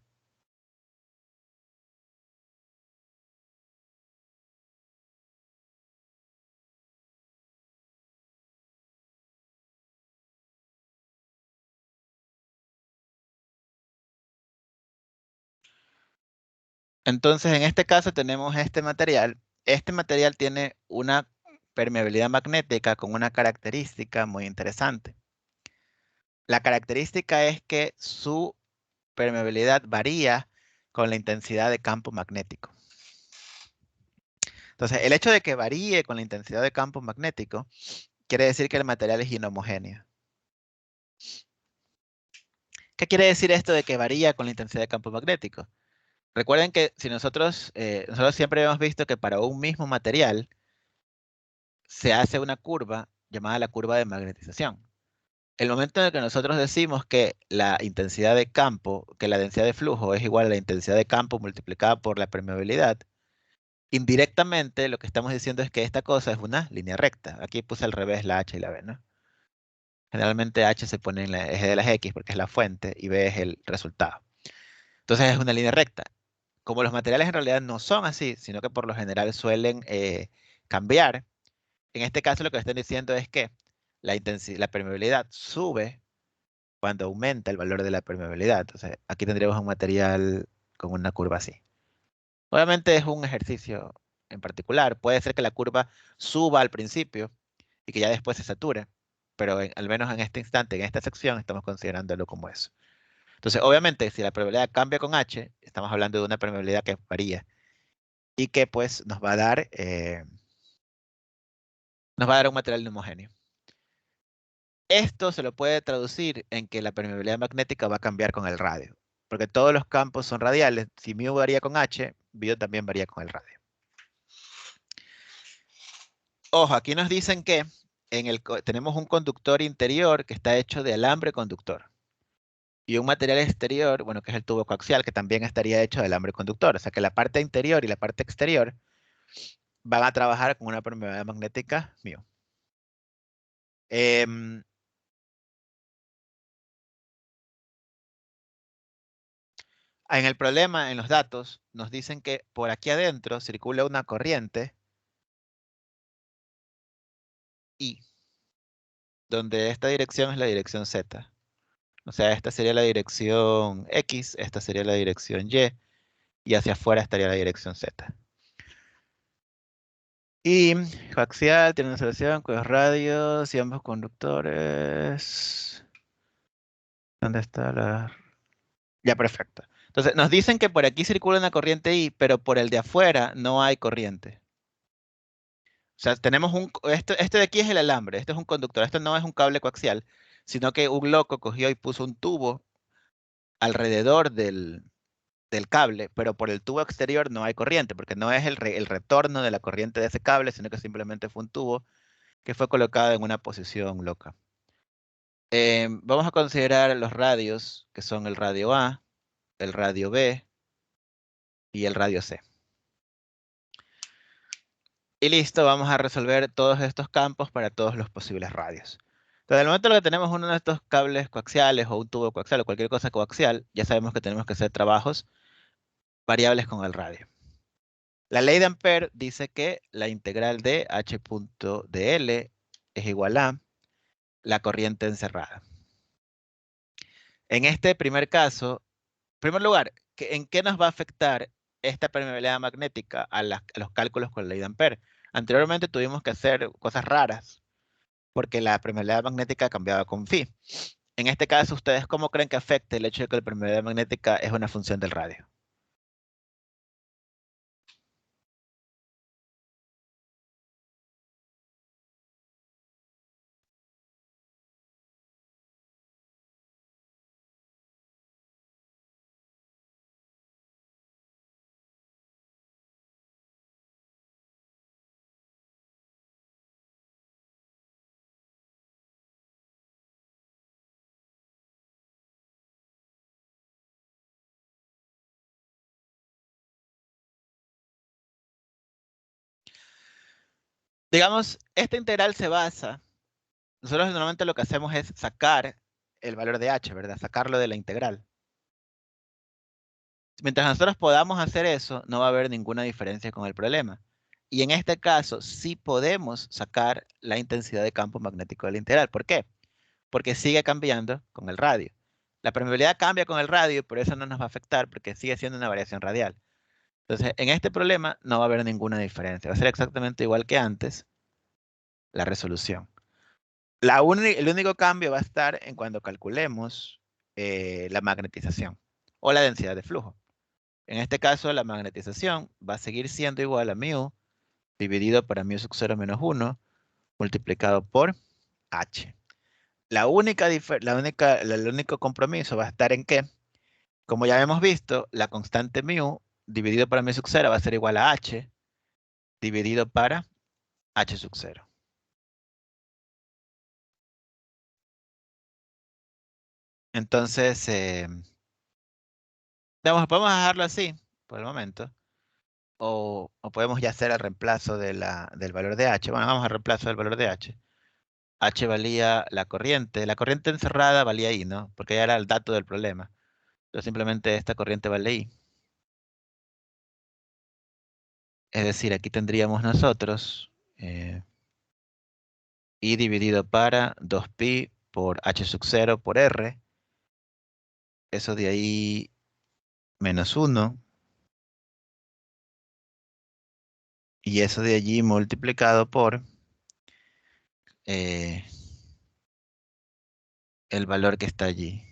Entonces, en este caso tenemos este material. Este material tiene una permeabilidad magnética con una característica muy interesante. La característica es que su permeabilidad varía con la intensidad de campo magnético. Entonces, el hecho de que varíe con la intensidad de campo magnético quiere decir que el material es inhomogéneo. ¿Qué quiere decir esto de que varía con la intensidad de campo magnético? Recuerden que si nosotros siempre hemos visto que para un mismo material se hace una curva llamada la curva de magnetización. El momento en el que nosotros decimos que la intensidad de campo, que la densidad de flujo es igual a la intensidad de campo multiplicada por la permeabilidad, indirectamente lo que estamos diciendo es que esta cosa es una línea recta. Aquí puse al revés la H y la B, ¿no? Generalmente H se pone en el eje de las X porque es la fuente y B es el resultado. Entonces es una línea recta. como los materiales en realidad no son así, sino que por lo general suelen cambiar, en este caso lo que están diciendo es que la permeabilidad sube cuando aumenta el valor de la permeabilidad. Entonces, aquí tendríamos un material con una curva así. Obviamente es un ejercicio en particular. Puede ser que la curva suba al principio y que ya después se sature, pero al menos en este instante, en esta sección, estamos considerándolo como eso. Entonces, obviamente, si la permeabilidad cambia con H, estamos hablando de una permeabilidad que varía y que pues nos va a dar un material no homogéneo. Esto se lo puede traducir en que la permeabilidad magnética va a cambiar con el radio, porque todos los campos son radiales. Si μ varía con H, β también varía con el radio. Ojo, aquí nos dicen que tenemos un conductor interior que está hecho de alambre conductor. Y un material exterior, bueno, que es el tubo coaxial, que también estaría hecho de alambre conductor. O sea que la parte interior y la parte exterior van a trabajar con una permeabilidad magnética μ. En el problema, en los datos, nos dicen que por aquí adentro circula una corriente I, donde esta dirección es la dirección Z. O sea, esta sería la dirección X, esta sería la dirección Y hacia afuera estaría la dirección Z. Y coaxial tiene una solución cuyos radios y ambos conductores. ¿Dónde está la...? Ya, perfecto. Entonces, nos dicen que por aquí circula una corriente I, pero por el de afuera no hay corriente. O sea, tenemos este de aquí es el alambre, este es un conductor, esto no es un cable coaxial, sino que un loco cogió y puso un tubo alrededor del cable, pero por el tubo exterior no hay corriente, porque no es el retorno de la corriente de ese cable, sino que simplemente fue un tubo que fue colocado en una posición loca. Vamos a considerar los radios, que son el radio A, el radio B y el radio C. Y listo, vamos a resolver todos estos campos para todos los posibles radios. Entonces, al momento que tenemos uno de estos cables coaxiales o un tubo coaxial o cualquier cosa coaxial, ya sabemos que tenemos que hacer trabajos variables con el radio. La ley de Ampère dice que la integral de H.dl es igual a la corriente encerrada. En este primer caso, en primer lugar, ¿en qué nos va a afectar esta permeabilidad magnética a los cálculos con la ley de Ampère? Anteriormente tuvimos que hacer cosas raras porque la permeabilidad magnética cambiaba con phi. En este caso, ¿ustedes cómo creen que afecte el hecho de que la permeabilidad magnética es una función del radio? Digamos, esta integral se basa, nosotros normalmente lo que hacemos es sacar el valor de h, ¿verdad? Sacarlo de la integral. Mientras nosotros podamos hacer eso, no va a haber ninguna diferencia con el problema. Y en este caso, sí podemos sacar la intensidad de campo magnético de la integral. ¿Por qué? Porque sigue cambiando con el radio. La permeabilidad cambia con el radio, pero eso no nos va a afectar porque sigue siendo una variación radial. Entonces, en este problema no va a haber ninguna diferencia. Va a ser exactamente igual que antes la resolución. El único cambio va a estar en cuando calculemos la magnetización o la densidad de flujo. En este caso, la magnetización va a seguir siendo igual a μ dividido por μ sub 0 menos 1 multiplicado por h. El único compromiso va a estar en que, como ya hemos visto, la constante μ dividido por μ sub 0 va a ser igual a h dividido para h sub 0. Entonces, podemos dejarlo así por el momento. O podemos ya hacer el reemplazo del valor de h. Bueno, vamos al reemplazo del valor de h. H valía la corriente encerrada valía I, ¿no? Porque ya era el dato del problema. Entonces simplemente esta corriente vale I. Es decir, aquí tendríamos nosotros I dividido para 2pi por h sub 0 por r. Eso de ahí menos 1. Y eso de allí multiplicado por el valor que está allí.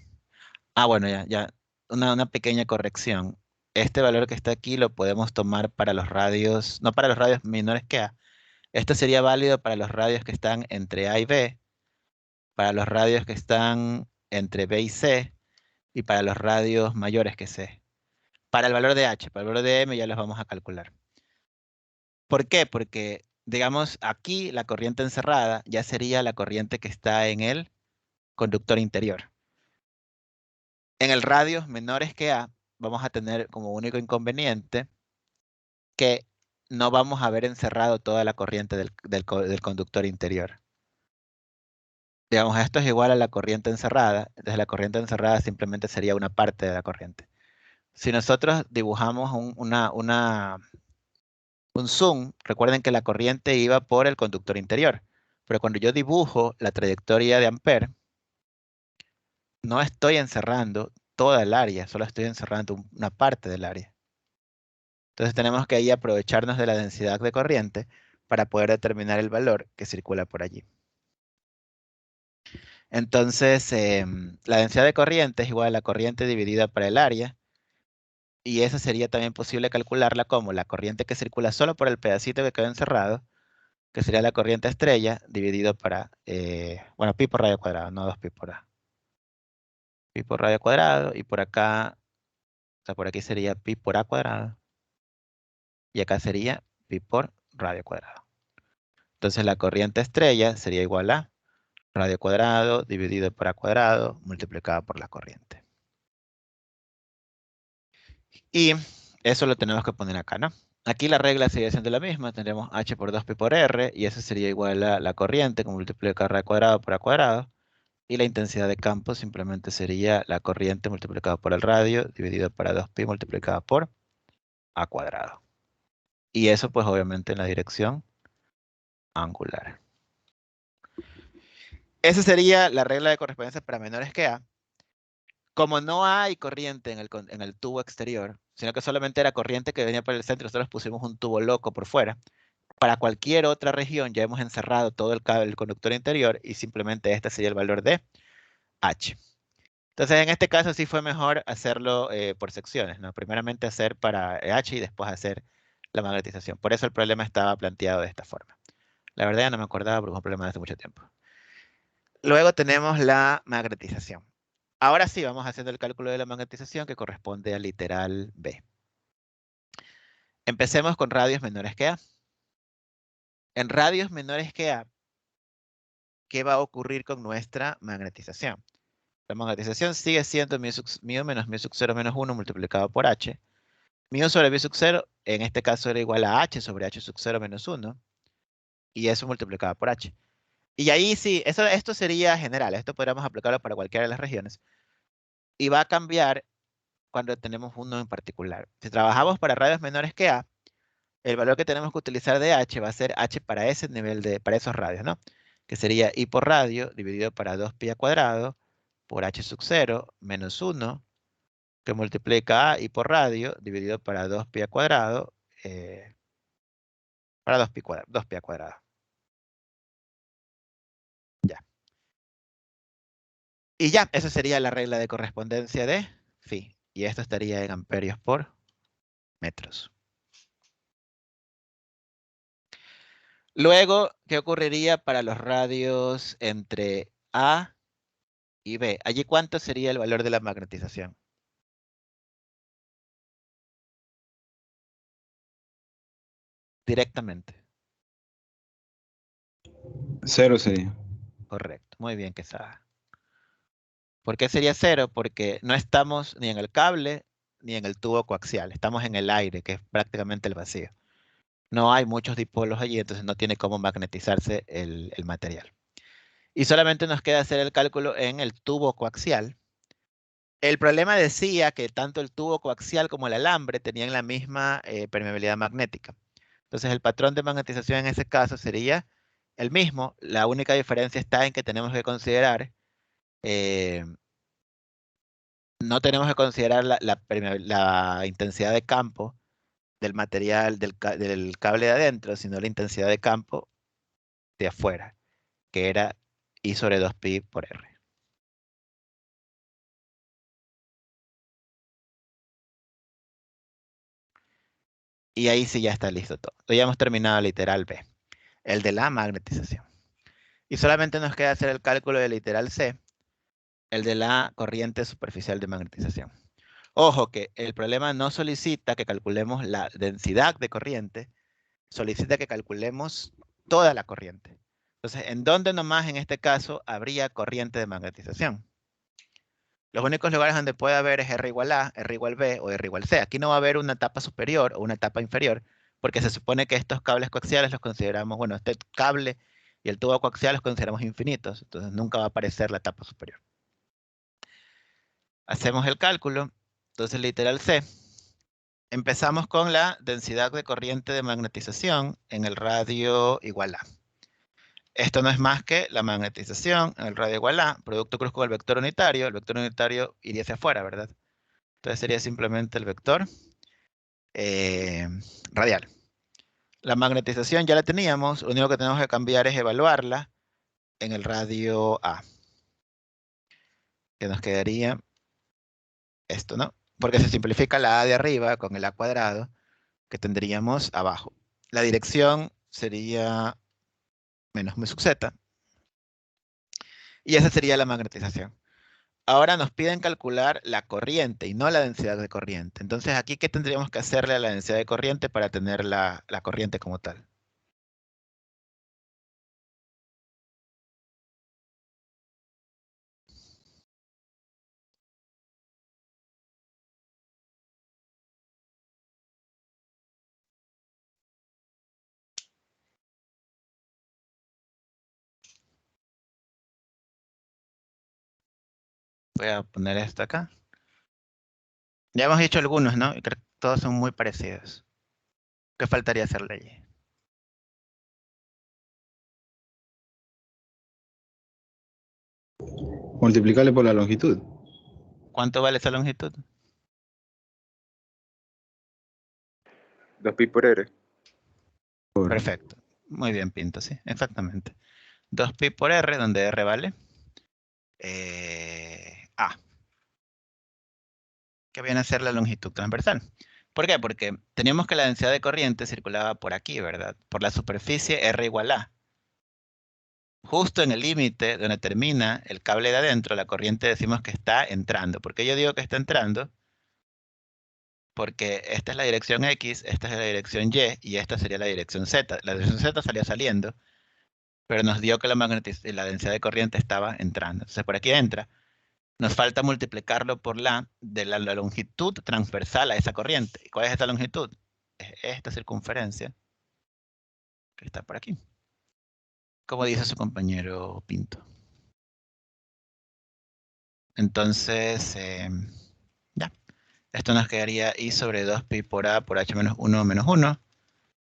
Ah, bueno, ya. Una pequeña corrección. Este valor que está aquí lo podemos tomar para los radios, no para los radios menores que A. Esto sería válido para los radios que están entre A y B, para los radios que están entre B y C, y para los radios mayores que C. Para el valor de H, para el valor de M ya los vamos a calcular. ¿Por qué? Porque, digamos, aquí la corriente encerrada ya sería la corriente que está en el conductor interior. En el radios menores que A, vamos a tener como único inconveniente que no vamos a ver encerrado toda la corriente del conductor interior. Digamos, esto es igual a la corriente encerrada. Entonces la corriente encerrada simplemente sería una parte de la corriente. Si nosotros dibujamos un zoom, recuerden que la corriente iba por el conductor interior. Pero cuando yo dibujo la trayectoria de Ampère, no estoy encerrando toda el área, solo estoy encerrando una parte del área. Entonces tenemos que ahí aprovecharnos de la densidad de corriente para poder determinar el valor que circula por allí. Entonces, la densidad de corriente es igual a la corriente dividida por el área. Y eso sería también posible calcularla como la corriente que circula solo por el pedacito que quedó encerrado, que sería la corriente estrella, dividido para, bueno, pi por radio cuadrado, no 2pi por A. Pi por radio cuadrado, y por acá, o sea, por aquí sería pi por A cuadrado. Y acá sería pi por radio cuadrado. Entonces la corriente estrella sería igual a radio cuadrado dividido por A cuadrado multiplicado por la corriente. Y eso lo tenemos que poner acá, ¿no? Aquí la regla sigue siendo la misma. Tendremos h por 2pi por r y eso sería igual a la corriente que multiplica radio cuadrado por A cuadrado. Y la intensidad de campo simplemente sería la corriente multiplicada por el radio dividido para 2pi multiplicada por A cuadrado. Y eso pues obviamente en la dirección angular. Esa sería la regla de correspondencia para menores que A. Como no hay corriente en el tubo exterior, sino que solamente era corriente que venía por el centro, nosotros pusimos un tubo loco por fuera. Para cualquier otra región ya hemos encerrado todo el conductor interior y simplemente este sería el valor de H. Entonces en este caso sí fue mejor hacerlo por secciones, ¿no? Primeramente hacer para H y después hacer la magnetización. Por eso el problema estaba planteado de esta forma. La verdad ya no me acordaba porque fue un problema de hace mucho tiempo. Luego tenemos la magnetización. Ahora sí, vamos haciendo el cálculo de la magnetización que corresponde al literal B. Empecemos con radios menores que A. En radios menores que A, ¿qué va a ocurrir con nuestra magnetización? La magnetización sigue siendo mu menos mu sub 0 menos 1 multiplicado por H. Mu sobre mu sub 0, en este caso era igual a H sobre H sub 0 menos 1. Y eso multiplicado por H. Y ahí sí, esto sería general. Esto podríamos aplicarlo para cualquiera de las regiones. Y va a cambiar cuando tenemos uno en particular. Si trabajamos para radios menores que A, el valor que tenemos que utilizar de H va a ser H para ese nivel para esos radios, ¿no? Que sería I por radio dividido para 2pi a cuadrado por H sub 0 menos 1, que multiplica a I por radio dividido para 2pi a cuadrado para 2pi a cuadrado. Ya. Y ya, esa sería la regla de correspondencia de Phi. Y esto estaría en amperios por metros. Luego, ¿qué ocurriría para los radios entre A y B? Allí, ¿cuánto sería el valor de la magnetización? Directamente. 0 sería. Correcto. Muy bien, Quesada. ¿Por qué sería 0? Porque no estamos ni en el cable ni en el tubo coaxial. Estamos en el aire, que es prácticamente el vacío. No hay muchos dipolos allí, entonces no tiene cómo magnetizarse el material. Y solamente nos queda hacer el cálculo en el tubo coaxial. El problema decía que tanto el tubo coaxial como el alambre tenían la misma permeabilidad magnética. Entonces el patrón de magnetización en ese caso sería el mismo. La única diferencia está en que tenemos que considerar, no tenemos que considerar la intensidad de campo del material del cable de adentro, sino la intensidad de campo de afuera, que era I sobre 2pi por R. Y ahí sí ya está listo todo. Ya hemos terminado el literal B, el de la magnetización. Y solamente nos queda hacer el cálculo del literal C, el de la corriente superficial de magnetización. Ojo que el problema no solicita que calculemos la densidad de corriente, solicita que calculemos toda la corriente. Entonces, ¿en dónde nomás en este caso habría corriente de magnetización? Los únicos lugares donde puede haber es R igual A, R igual B o R igual C. Aquí no va a haber una etapa superior o una etapa inferior, porque se supone que estos cables coaxiales los consideramos, bueno, este cable y el tubo coaxial los consideramos infinitos, entonces nunca va a aparecer la etapa superior. Hacemos el cálculo, entonces literal C. Empezamos con la densidad de corriente de magnetización en el radio igual A. Esto no es más que la magnetización en el radio igual A, producto cruz con el vector unitario iría hacia afuera, ¿verdad? Entonces sería simplemente el vector radial. La magnetización ya la teníamos, lo único que tenemos que cambiar es evaluarla en el radio A. Que nos quedaría esto, ¿no? Porque se simplifica la A de arriba con el A cuadrado que tendríamos abajo. La dirección sería menos mu sub z. Y esa sería la magnetización. Ahora nos piden calcular la corriente y no la densidad de corriente. Entonces, aquí, ¿qué tendríamos que hacerle a la densidad de corriente para tener la corriente como tal? Voy a poner esto acá. Ya hemos dicho algunos, ¿no? Y creo que todos son muy parecidos. ¿Qué faltaría hacerle allí? Multiplicarle por la longitud. ¿Cuánto vale esa longitud? 2pi por R. Perfecto. Muy bien, Pinto, sí, exactamente. 2pi por R, donde R vale A. Que viene a ser la longitud transversal. ¿Por qué? Porque teníamos que la densidad de corriente circulaba por aquí, ¿verdad? Por la superficie R igual A. Justo en el límite donde termina el cable de adentro, la corriente decimos que está entrando. ¿Por qué yo digo que está entrando? Porque esta es la dirección X, esta es la dirección Y y esta sería la dirección Z. La dirección Z salía saliendo, pero nos dio que la densidad de corriente estaba entrando. Entonces por aquí entra. Nos falta multiplicarlo por la longitud transversal a esa corriente. ¿Y cuál es esta longitud? Es esta circunferencia que está por aquí. Como dice su compañero Pinto. Entonces, ya. Esto nos quedaría I sobre 2pi por A por H menos 1 menos 1.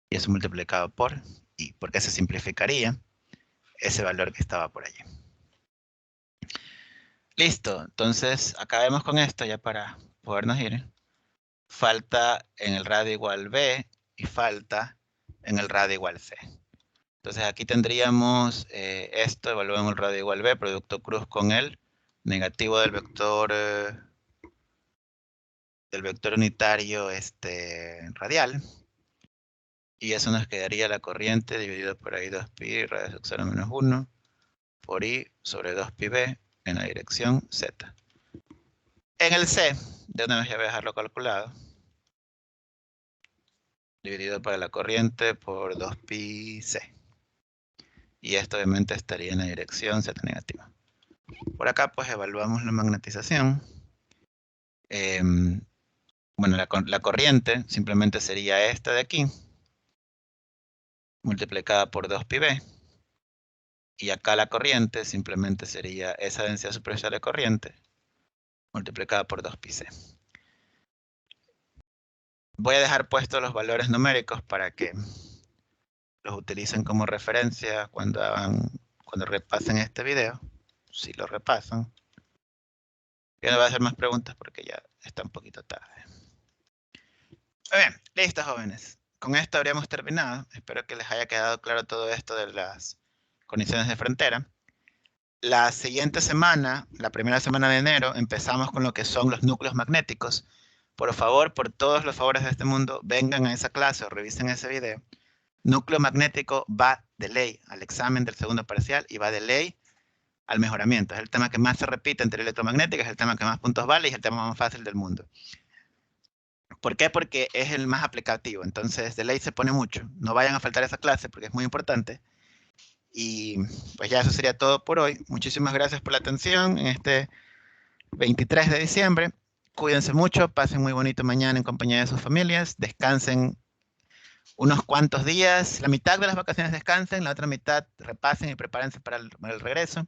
Y eso multiplicado por I, porque se simplificaría ese valor que estaba por allí. Listo, entonces acabemos con esto ya para podernos ir. Falta en el radio igual B y falta en el radio igual C. Entonces aquí tendríamos esto, evaluamos el radio igual B, producto cruz con el negativo del vector unitario radial. Y eso nos quedaría la corriente dividido por ahí 2pi, radio 0 menos 1, por I sobre 2pi B en la dirección Z. En el C, de una vez ya voy a dejarlo calculado, dividido por la corriente por 2pi C. Y esto obviamente estaría en la dirección Z negativa. Por acá pues evaluamos la magnetización. Bueno, la corriente simplemente sería esta de aquí, multiplicada por 2pi B. Y acá la corriente simplemente sería esa densidad superficial de corriente, multiplicada por 2pi C. Voy a dejar puestos los valores numéricos para que los utilicen como referencia cuando repasen este video, si lo repasan. Yo no voy a hacer más preguntas porque ya está un poquito tarde. Muy bien, listo, jóvenes. Con esto habríamos terminado. Espero que les haya quedado claro todo esto de las condiciones de frontera. La siguiente semana, la primera semana de enero, empezamos con lo que son los núcleos magnéticos. Por favor, por todos los favores de este mundo, vengan a esa clase o revisen ese video. Núcleo magnético va de ley al examen del segundo parcial y va de ley al mejoramiento. Es el tema que más se repite en teoría electromagnética, es el tema que más puntos vale y es el tema más fácil del mundo. ¿Por qué? Porque es el más aplicativo. Entonces, de ley se pone mucho. No vayan a faltar esa clase porque es muy importante. Y pues ya eso sería todo por hoy. Muchísimas gracias por la atención en este 23 de diciembre. Cuídense mucho, pasen muy bonito mañana en compañía de sus familias, descansen unos cuantos días, la mitad de las vacaciones descansen, la otra mitad repasen y prepárense para el regreso.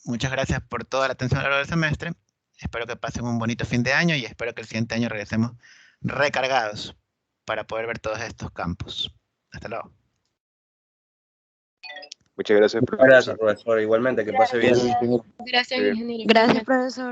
Muchas gracias por toda la atención a lo largo del semestre. Espero que pasen un bonito fin de año y espero que el siguiente año regresemos recargados para poder ver todos estos campos. Hasta luego. Muchas gracias, Gracias, profesor. Igualmente, que pase bien. Ingeniero. Gracias, ingeniero. Gracias, profesor.